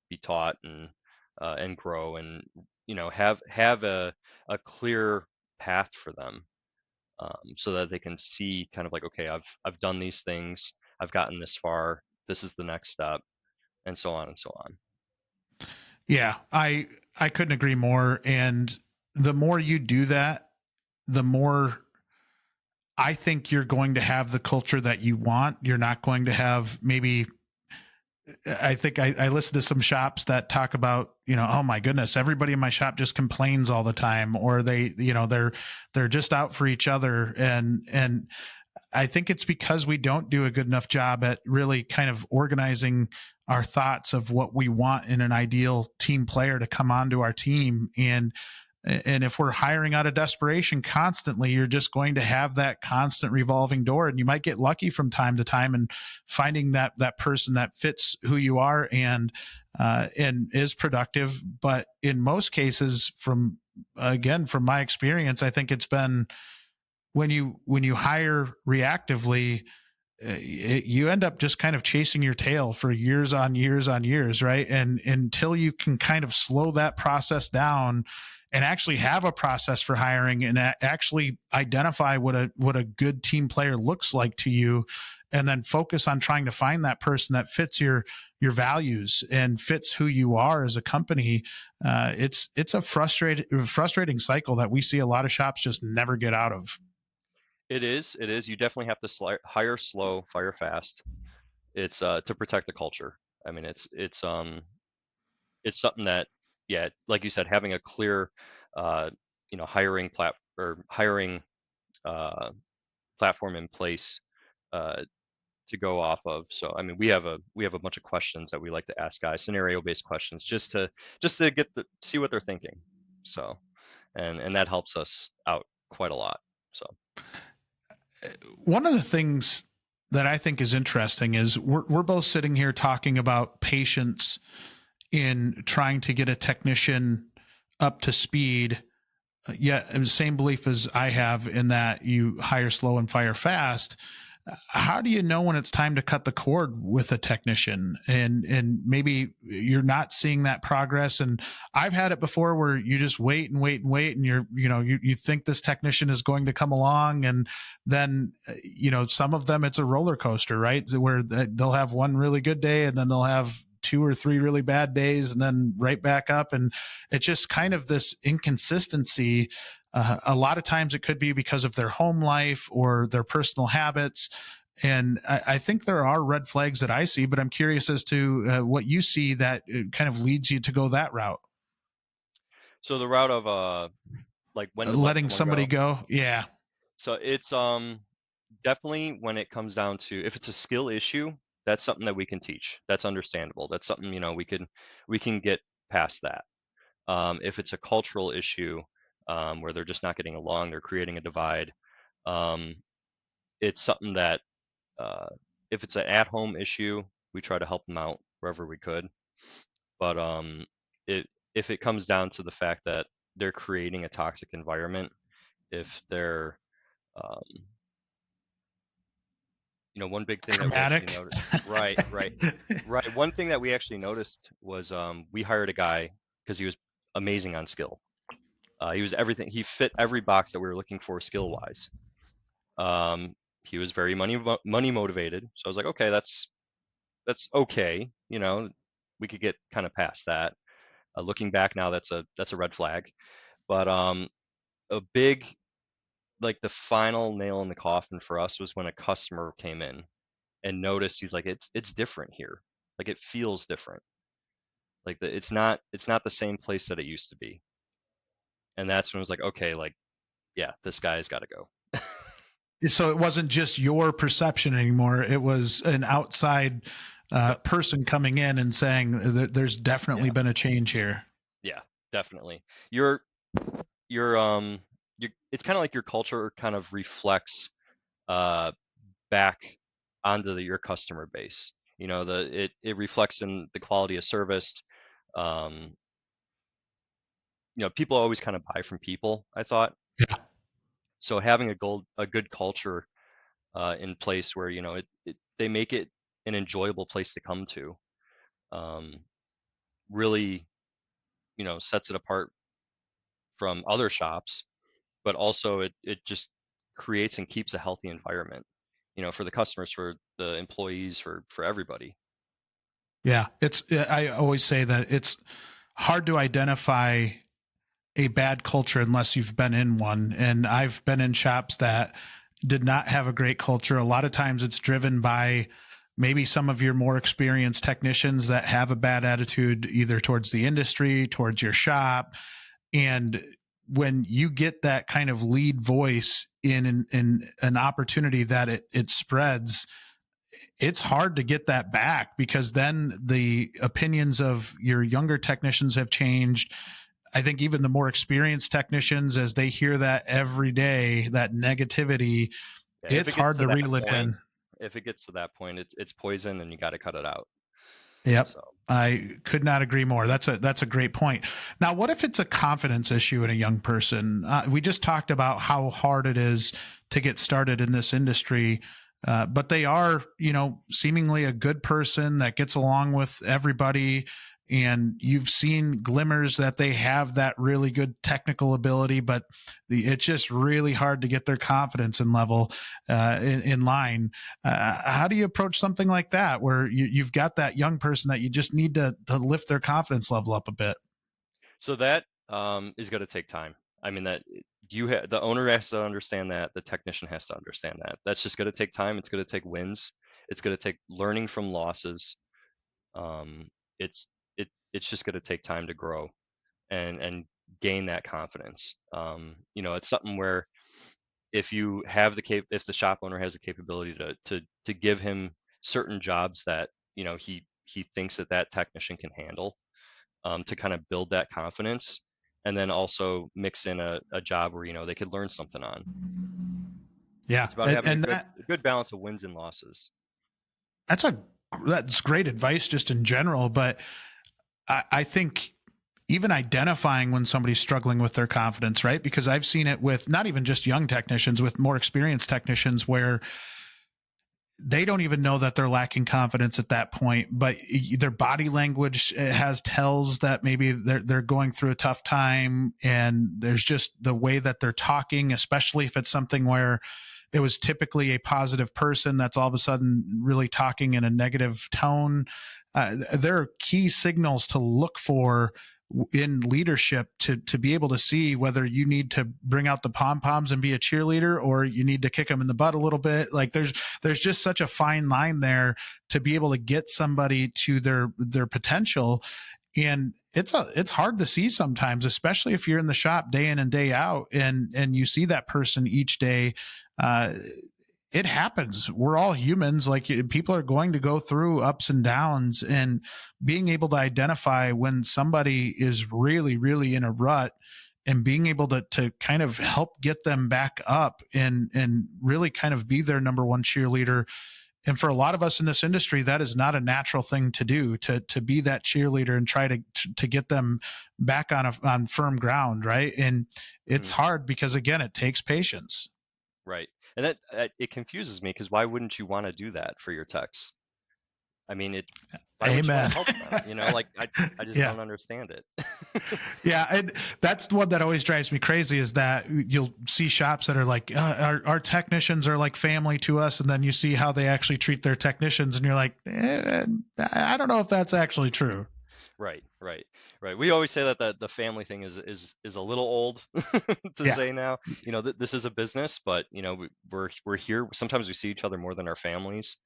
be taught and grow, and have a clear path for them, so that they can see kind of like, okay, I've done these things, I've gotten this far, this is the next step, and so on and so on. Yeah, I couldn't agree more. And the more you do that, the more I think you're going to have the culture that you want. You're not going to have maybe. I think I listen to some shops that talk about, oh my goodness, everybody in my shop just complains all the time, or they're just out for each other. And I think it's because we don't do a good enough job at really kind of organizing our thoughts of what we want in an ideal team player to come onto our team. And if we're hiring out of desperation constantly, you're just going to have that constant revolving door, and you might get lucky from time to time and finding that person that fits who you are and is productive. But in most cases, from my experience, I think it's been when you hire reactively, you end up just kind of chasing your tail for years on years on years, right? And until you can kind of slow that process down and actually have a process for hiring and actually identify what a good team player looks like to you, and then focus on trying to find that person that fits your values and fits who you are as a company. It's a frustrating cycle that we see a lot of shops just never get out of. It is. You definitely have to hire slow, fire fast. It's to protect the culture. I mean, it's something that, yeah, like you said, having a clear, hiring platform in place to go off of. So, I mean, we have a bunch of questions that we like to ask guys, scenario-based questions, just to see what they're thinking. So, and that helps us out quite a lot. So, one of the things that I think is interesting is we're both sitting here talking about patience in trying to get a technician up to speed. Yet, same belief as I have in that you hire slow and fire fast. How do you know when it's time to cut the cord with a technician, and maybe you're not seeing that progress? And I've had it before where you just wait and wait and wait, and you think this technician is going to come along, and then some of them, it's a roller coaster, right? Where they'll have one really good day, and then they'll have 2 or 3 really bad days, and then right back up. And it's just kind of this inconsistency. A lot of times it could be because of their home life or their personal habits. And I think there are red flags that I see, but I'm curious as to what you see that kind of leads you to go that route. So the route of like when to letting somebody go. Yeah. So it's definitely when it comes down to, if it's a skill issue, That's something that we can teach. That's understandable. That's something, we can get past that. If it's a cultural issue, where they're just not getting along, they're creating a divide. Um, it's something that, if it's an at-home issue, we try to help them out wherever we could. But if it comes down to the fact that they're creating a toxic environment, if they're, um, one big thing that we actually Dramatic. noticed. Right. One thing that we actually noticed was, we hired a guy because he was amazing on skill. He was everything. He fit every box that we were looking for skill-wise. He was very money motivated. So I was like, okay, that's okay. We could get kind of past that. Looking back now, that's a red flag. But a big, like, the final nail in the coffin for us was when a customer came in and noticed. He's like, it's different here. Like, it feels different. Like, it's not the same place that it used to be. And that's when it was like, okay, like, yeah, this guy's got to go. So it wasn't just your perception anymore. It was an outside person coming in and saying that there's definitely been a change here. Yeah, definitely. It's kind of like your culture kind of reflects back onto your customer base. It reflects in the quality of service. People always kind of buy from people, I thought. Yeah. So having a good culture in place where, they make it an enjoyable place to come to, really, sets it apart from other shops, but also it just creates and keeps a healthy environment, for the customers, for the employees, for everybody. Yeah. I always say that it's hard to identify a bad culture unless you've been in one. And I've been in shops that did not have a great culture. A lot of times it's driven by maybe some of your more experienced technicians that have a bad attitude, either towards the industry, towards your shop. And when you get that kind of lead voice in an opportunity that it spreads, it's hard to get that back, because then the opinions of your younger technicians have changed. I think even the more experienced technicians, as they hear that every day, that negativity, Yeah, it's hard to reel it in. If it gets to that point, it's poison, and you got to cut it out. Yep. So I could not agree more. That's a great point. Now, what if it's a confidence issue in a young person? We just talked about how hard it is to get started in this industry, but they are, seemingly a good person that gets along with everybody. And you've seen glimmers that they have that really good technical ability, but it's just really hard to get their confidence and level in line. How do you approach something like that, where you've got that young person that you just need to lift their confidence level up a bit? So that is going to take time. I mean, that the owner has to understand that, the technician has to understand that. That's just going to take time. It's going to take wins. It's going to take learning from losses. Um, it's it's just going to take time to grow and gain that confidence. It's something where, if the shop owner has the capability to give him certain jobs that, he thinks that technician can handle, to kind of build that confidence, and then also mix in a job where, they could learn something on. Yeah, It's about having and a good balance of wins and losses. that's great advice just in general, but I think even identifying when somebody's struggling with their confidence, right? Because I've seen it with not even just young technicians, with more experienced technicians, where they don't even know that they're lacking confidence at that point, but their body language has tells that maybe they're going through a tough time. And there's just the way that they're talking, especially if it's something where it was typically a positive person that's all of a sudden really talking in a negative tone. There are key signals to look for in leadership to be able to see whether you need to bring out the pom-poms and be a cheerleader, or you need to kick them in the butt a little bit. Like, there's just such a fine line there to be able to get somebody to their potential. And it's hard to see sometimes, especially if you're in the shop day in and day out, and you see that person each day. it happens. We're all humans. Like, people are going to go through ups and downs, and being able to identify when somebody is really, really in a rut and being able to kind of help get them back up and really kind of be their number one cheerleader. And for a lot of us in this industry, that is not a natural thing to do, to be that cheerleader and try to get them back on firm ground. Right. And it's Mhm. hard because, again, it takes patience. Right. And that it confuses me, because why wouldn't you want to do that for your techs? I mean, why wouldn't you want Amen. to help them? Like, I just Yeah. don't understand it. Yeah, and that's the one that always drives me crazy, is that you'll see shops that are like, our technicians are like family to us, and then you see how they actually treat their technicians, and you're like, I don't know if that's actually true. Right, right, right. We always say that the family thing is a little old to Yeah. say now. This is a business, but we're here. Sometimes we see each other more than our families.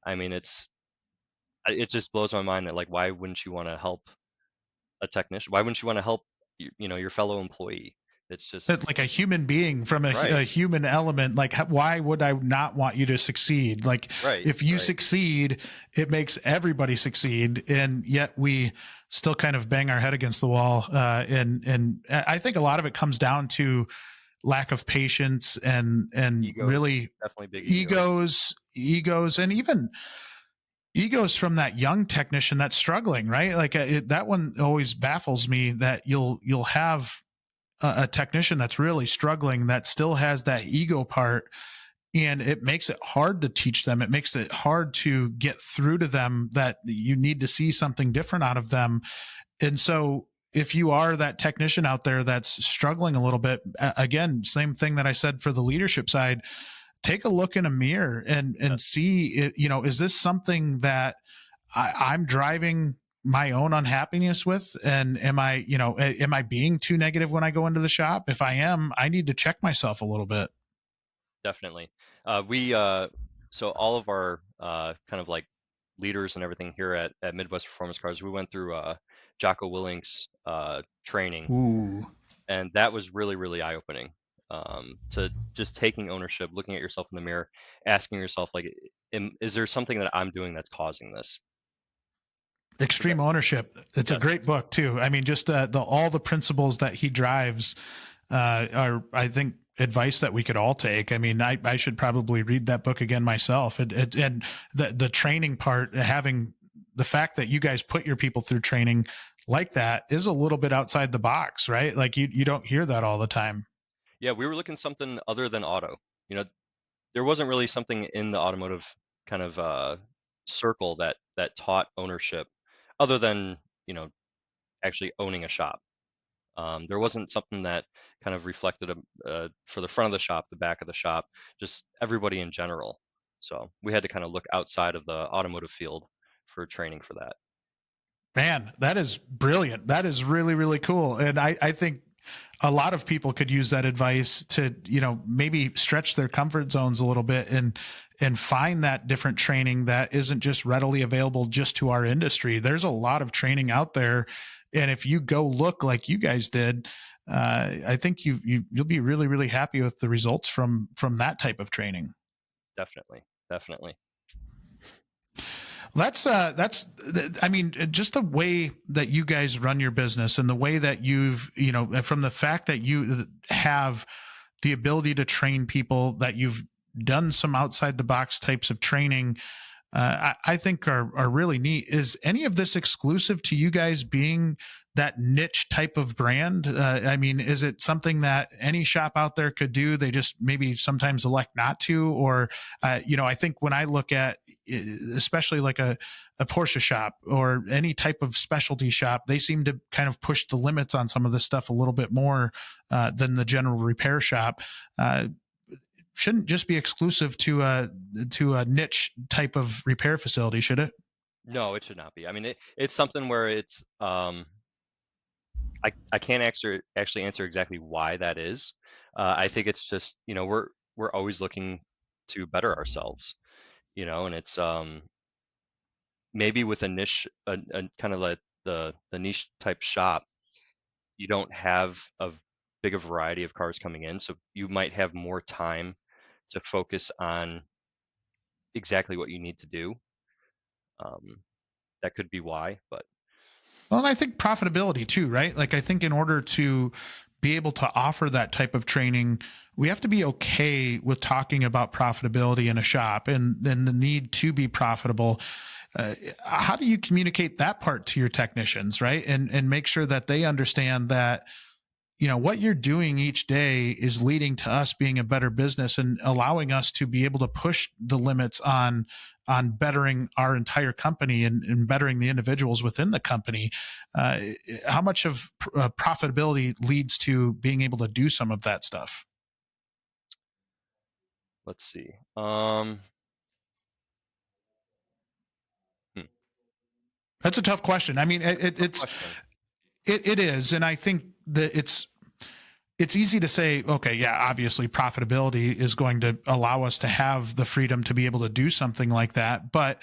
I mean, it just blows my mind that, like, why wouldn't you want to help a technician? Why wouldn't you want to help your fellow employee? It's That, just like, a human being from right, a human element, like, why would I not want you to succeed? Like, right, if you right. succeed, it makes everybody succeed, and yet we still kind of bang our head against the wall. And I think a lot of it comes down to lack of patience and Egos, really definitely big egos. egos, and even egos from that young technician that's struggling, right? Like, that one always baffles me, that you'll have a technician that's really struggling that still has that ego part, and it makes it hard to teach them. It makes it hard to get through to them that you need to see something different out of them. And so, if you are that technician out there that's struggling a little bit, again, same thing that I said for the leadership side, take a look in a mirror and see it, is this something that I'm driving my own unhappiness with? And am I being too negative when I go into the shop? If I am, I need to check myself a little bit. Definitely. We so all of our kind of like leaders and everything here at Midwest Performance Cars, we went through Jocko Willink's training, Ooh. and that was really, really eye-opening. To just taking ownership, looking at yourself in the mirror, asking yourself, like, is there something that I'm doing that's causing this? 'Cause Extreme Ownership. It's a yes, great book too. I mean, just the all the principles that he drives are, I think, advice that we could all take. I mean, I should probably read that book again myself. And the training part, having the fact that you guys put your people through training like that, is a little bit outside the box, right? Like, you don't hear that all the time. yeah, we were looking something other than auto. You know, there wasn't really something in the automotive kind of circle that taught ownership, other than actually owning a shop. There wasn't something that kind of reflected for the front of the shop, the back of the shop, just everybody in general. So we had to kind of look outside of the automotive field for training for that. Man, that is brilliant. That is really, really cool. And I think a lot of people could use that advice to, maybe stretch their comfort zones a little bit and find that different training that isn't just readily available just to our industry. There's a lot of training out there. And if you go look like you guys did, I think you'll be really, really happy with the results from that type of training. Definitely, definitely. That's I mean, just the way that you guys run your business, and the way that you've, from the fact that you have the ability to train people, that you've done some outside the box types of training, I think are really neat. Is any of this exclusive to you guys being that niche type of brand? I mean, is it something that any shop out there could do? They just maybe sometimes elect not to, or I think when I look at, especially like a Porsche shop or any type of specialty shop, they seem to kind of push the limits on some of this stuff a little bit more than the general repair shop. Shouldn't just be exclusive to a niche type of repair facility, should it? No, it should not be. I mean, it's something where it's I can't actually answer exactly why that is. I think it's just we're always looking to better ourselves, and it's maybe with a niche, a kind of like the niche type shop, you don't have a big a variety of cars coming in, so you might have more time to focus on exactly what you need to do. That could be why, but Well, and I think profitability too, right? Like, I think in order to be able to offer that type of training, we have to be okay with talking about profitability in a shop and the need to be profitable. How do you communicate that part to your technicians, right? And make sure that they understand that, what you're doing each day is leading to us being a better business and allowing us to be able to push the limits on bettering our entire company and bettering the individuals within the company. uh, how much of profitability leads to being able to do some of that stuff? let's see. Hmm, That's a tough question. I mean, tough question. it is, and I think that it's easy to say, okay, yeah, obviously profitability is going to allow us to have the freedom to be able to do something like that. But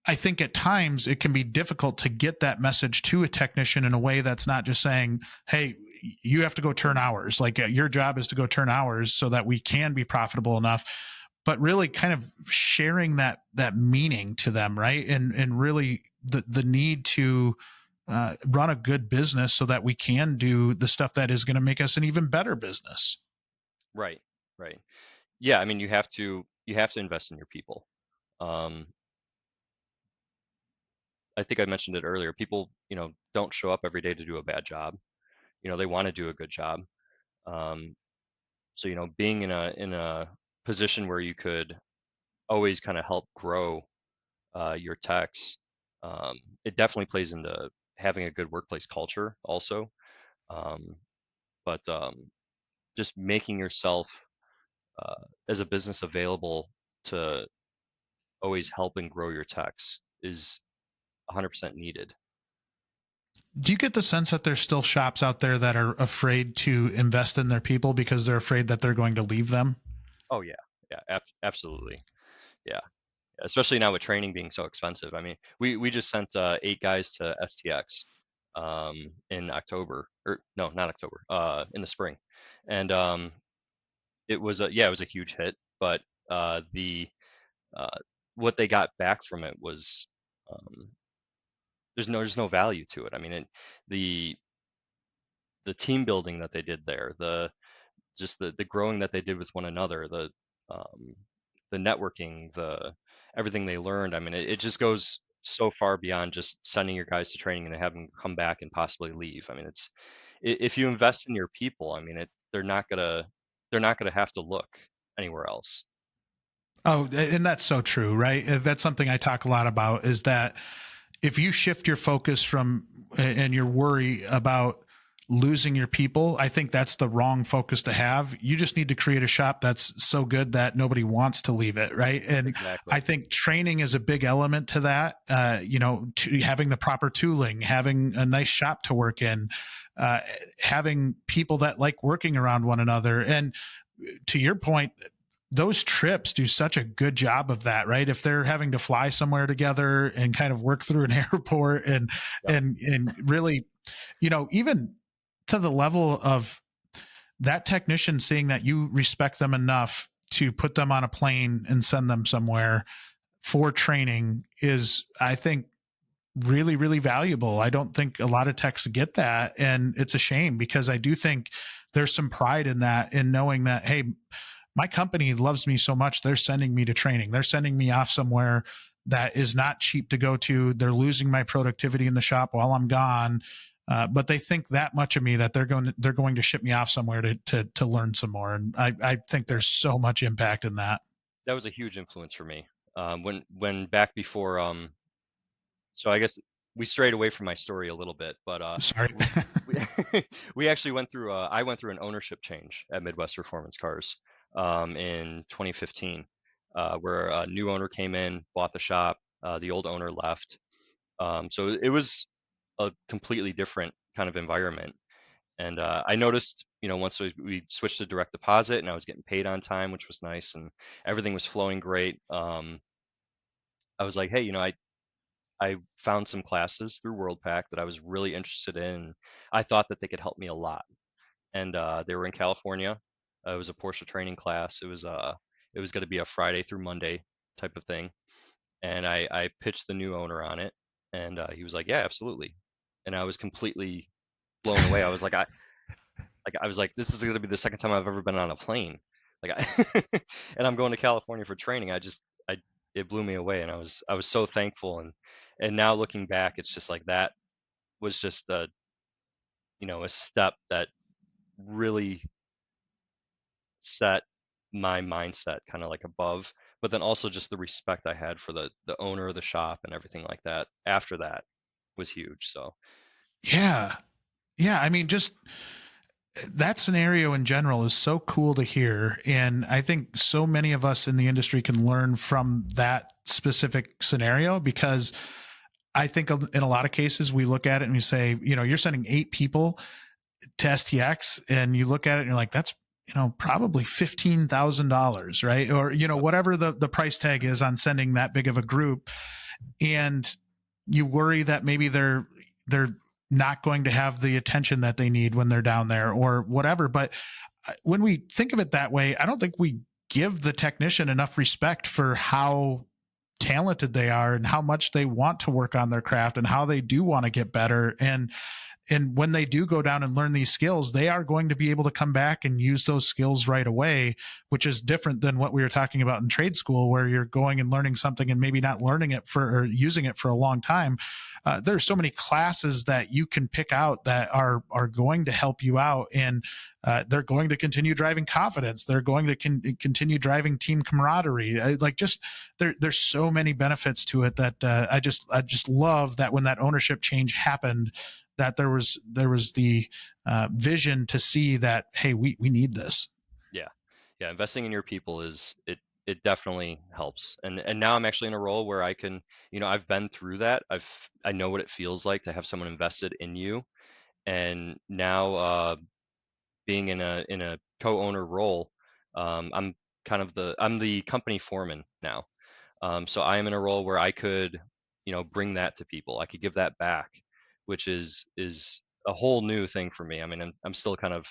I think at times it can be difficult to get that message to a technician in a way that's not just saying, hey, you have to go turn hours. Like, your job is to go turn hours so that we can be profitable enough, but really kind of sharing that meaning to them, right? And really the need to run a good business so that we can do the stuff that is going to make us an even better business. Right, right. Yeah, I mean, you have to invest in your people. Um, I think I mentioned it earlier. People, don't show up every day to do a bad job. They want to do a good job. Um, so, being in a position where you could always kind of help grow your techs, it definitely plays into having a good workplace culture also. Um, but just making yourself as a business available to always help and grow your techs is 100% needed. Do you get the sense that there's still shops out there that are afraid to invest in their people because they're afraid that they're going to leave them? Oh yeah, yeah, absolutely, yeah. Especially now with training being so expensive. I mean, we just sent 8 guys to STX in October, or no, not October, in the spring, and it was a huge hit, but the uh, what they got back from it was um, there's no value to it. I mean, the the team building that they did there, the growing that they did with one another, um, the networking, everything they learned. I mean, it just goes so far beyond just sending your guys to training and having them come back and possibly leave. I mean, if you invest in your people, I mean, they're not gonna have to look anywhere else. Oh, and that's so true, right? That's something I talk a lot about, is that if you shift your focus from and your worry about losing your people, I think that's the wrong focus to have. You just need to create a shop that's so good that nobody wants to leave it, right? And Exactly. I think training is a big element to that. Having the proper tooling, having a nice shop to work in, having people that like working around one another. And to your point, those trips do such a good job of that, right? If they're having to fly somewhere together and kind of work through an airport and Yep. and really, even to the level of that technician seeing that you respect them enough to put them on a plane and send them somewhere for training is, I think, really, really valuable. I don't think a lot of techs get that. And it's a shame, because I do think there's some pride in that, in knowing that, hey, my company loves me so much, they're sending me to training. They're sending me off somewhere that is not cheap to go to. They're losing my productivity in the shop while I'm gone. But they think that much of me that they're going to ship me off somewhere to learn some more. And I think there's so much impact in that. That was a huge influence for me. When back before, so I guess we strayed away from my story a little bit, but Sorry. we we actually I went through an ownership change at Midwest Performance Cars in 2015, where a new owner came in, bought the shop. The old owner left, so it was a completely different kind of environment. And I noticed, once we switched to direct deposit and I was getting paid on time, which was nice, and everything was flowing great. I was like, hey, I found some classes through WorldPack that I was really interested in. I thought that they could help me a lot, and they were in California. It was a Porsche training class. It was It was going to be a Friday through Monday type of thing. And I pitched the new owner on it, and he was like, yeah, absolutely. And I was completely blown away. I was like, this is going to be the second time I've ever been on a plane. And I'm going to California for training. It blew me away, and I was so thankful. And now looking back, it's just like that was just a step that really set my mindset kind of like above, but then also just the respect I had for the owner of the shop and everything like that after that was huge. So Yeah. Yeah. I mean, just that scenario in general is so cool to hear. And I think so many of us in the industry can learn from that specific scenario, because I think in a lot of cases we look at it and we say, you're sending 8 people to STX, and you look at it and you're like, that's, probably $15,000, right? Or, whatever the price tag is on sending that big of a group. And you worry that maybe they're not going to have the attention that they need when they're down there or whatever. But when we think of it that way, I don't think we give the technician enough respect for how talented they are and how much they want to work on their craft and how they do want to get better. And when they do go down and learn these skills, they are going to be able to come back and use those skills right away, which is different than what we were talking about in trade school, where you're going and learning something and maybe not learning it or using it for a long time. There's so many classes that you can pick out that are going to help you out, and they're going to continue driving confidence. They're going to continue driving team camaraderie. There's so many benefits to it that I just love that when that ownership change happened, that there was the vision to see that, hey, we need this. Yeah, investing in your people it definitely helps. And now I'm actually in a role where I can, I've been through that. I know what it feels like to have someone invested in you. And now being in a co-owner role, I'm I'm the company foreman now. So I am in a role where I could, bring that to people. I could give that back, which is a whole new thing for me. I mean, I'm still kind of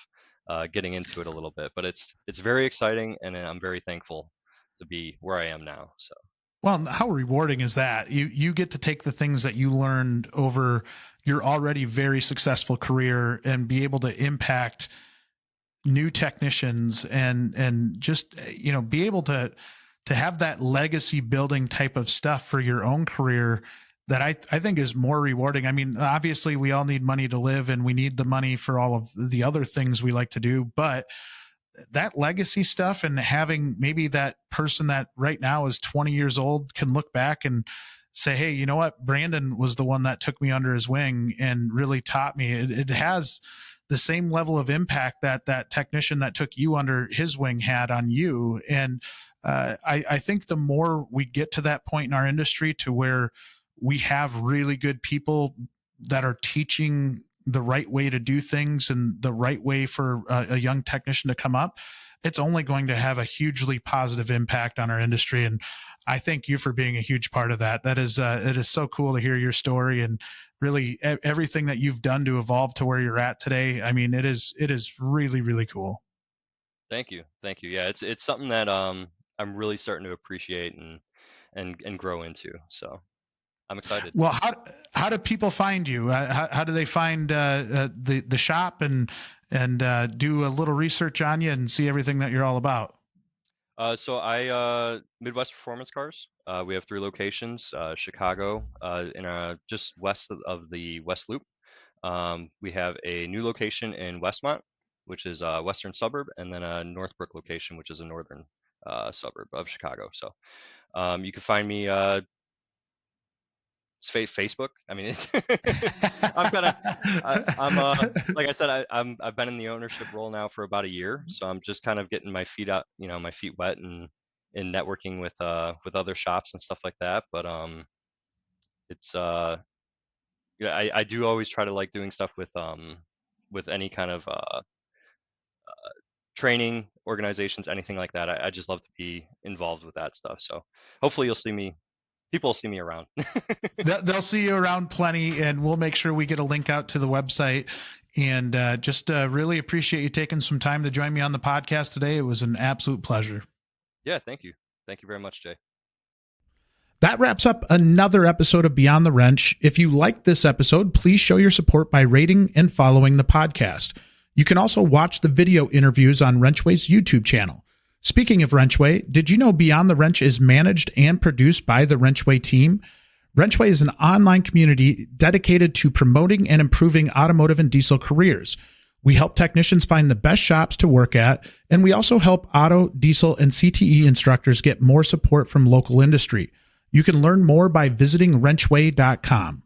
getting into it a little bit, but it's very exciting, and I'm very thankful to be where I am now. So. Well, how rewarding is that? You get to take the things that you learned over your already very successful career and be able to impact new technicians and just be able to have that legacy building type of stuff for your own career that I think is more rewarding. I mean, obviously we all need money to live and we need the money for all of the other things we like to do, but that legacy stuff and having maybe that person that right now is 20 years old can look back and say, hey, you know what? Brandon was the one that took me under his wing and really taught me. It has the same level of impact that technician that took you under his wing had on you. And I think the more we get to that point in our industry to where we have really good people that are teaching the right way to do things and the right way for a young technician to come up, it's only going to have a hugely positive impact on our industry. And I thank you for being a huge part of that. That is, it is so cool to hear your story and really everything that you've done to evolve to where you're at today. I mean, it is really, really cool. Thank you. Yeah, it's something that I'm really starting to appreciate and grow into. So I'm excited. Well, how do people find you? How do they find the shop and do a little research on you and see everything that you're all about? So I Midwest Performance Cars. We have 3 locations: Chicago, just west of the West Loop. We have a new location in Westmont, which is a western suburb, and then a Northbrook location, which is a northern suburb of Chicago. So you can find me Facebook. I mean, I'm like I said, I've been in the ownership role now for about a year, so I'm just kind of getting my feet out, my feet wet and networking with other shops and stuff like that. But it's yeah, I do always try to like doing stuff with any kind of training organizations, anything like that. I just love to be involved with that stuff. So hopefully people will see me around. They'll see you around plenty, and we'll make sure we get a link out to the website. And just really appreciate you taking some time to join me on the podcast today. It was an absolute pleasure. Yeah, thank you. Thank you very much, Jay. That wraps up another episode of Beyond the Wrench. If you liked this episode, please show your support by rating and following the podcast. You can also watch the video interviews on WrenchWay's YouTube channel. Speaking of WrenchWay, did you know Beyond the Wrench is managed and produced by the WrenchWay team? WrenchWay is an online community dedicated to promoting and improving automotive and diesel careers. We help technicians find the best shops to work at, and we also help auto, diesel, and CTE instructors get more support from local industry. You can learn more by visiting wrenchway.com.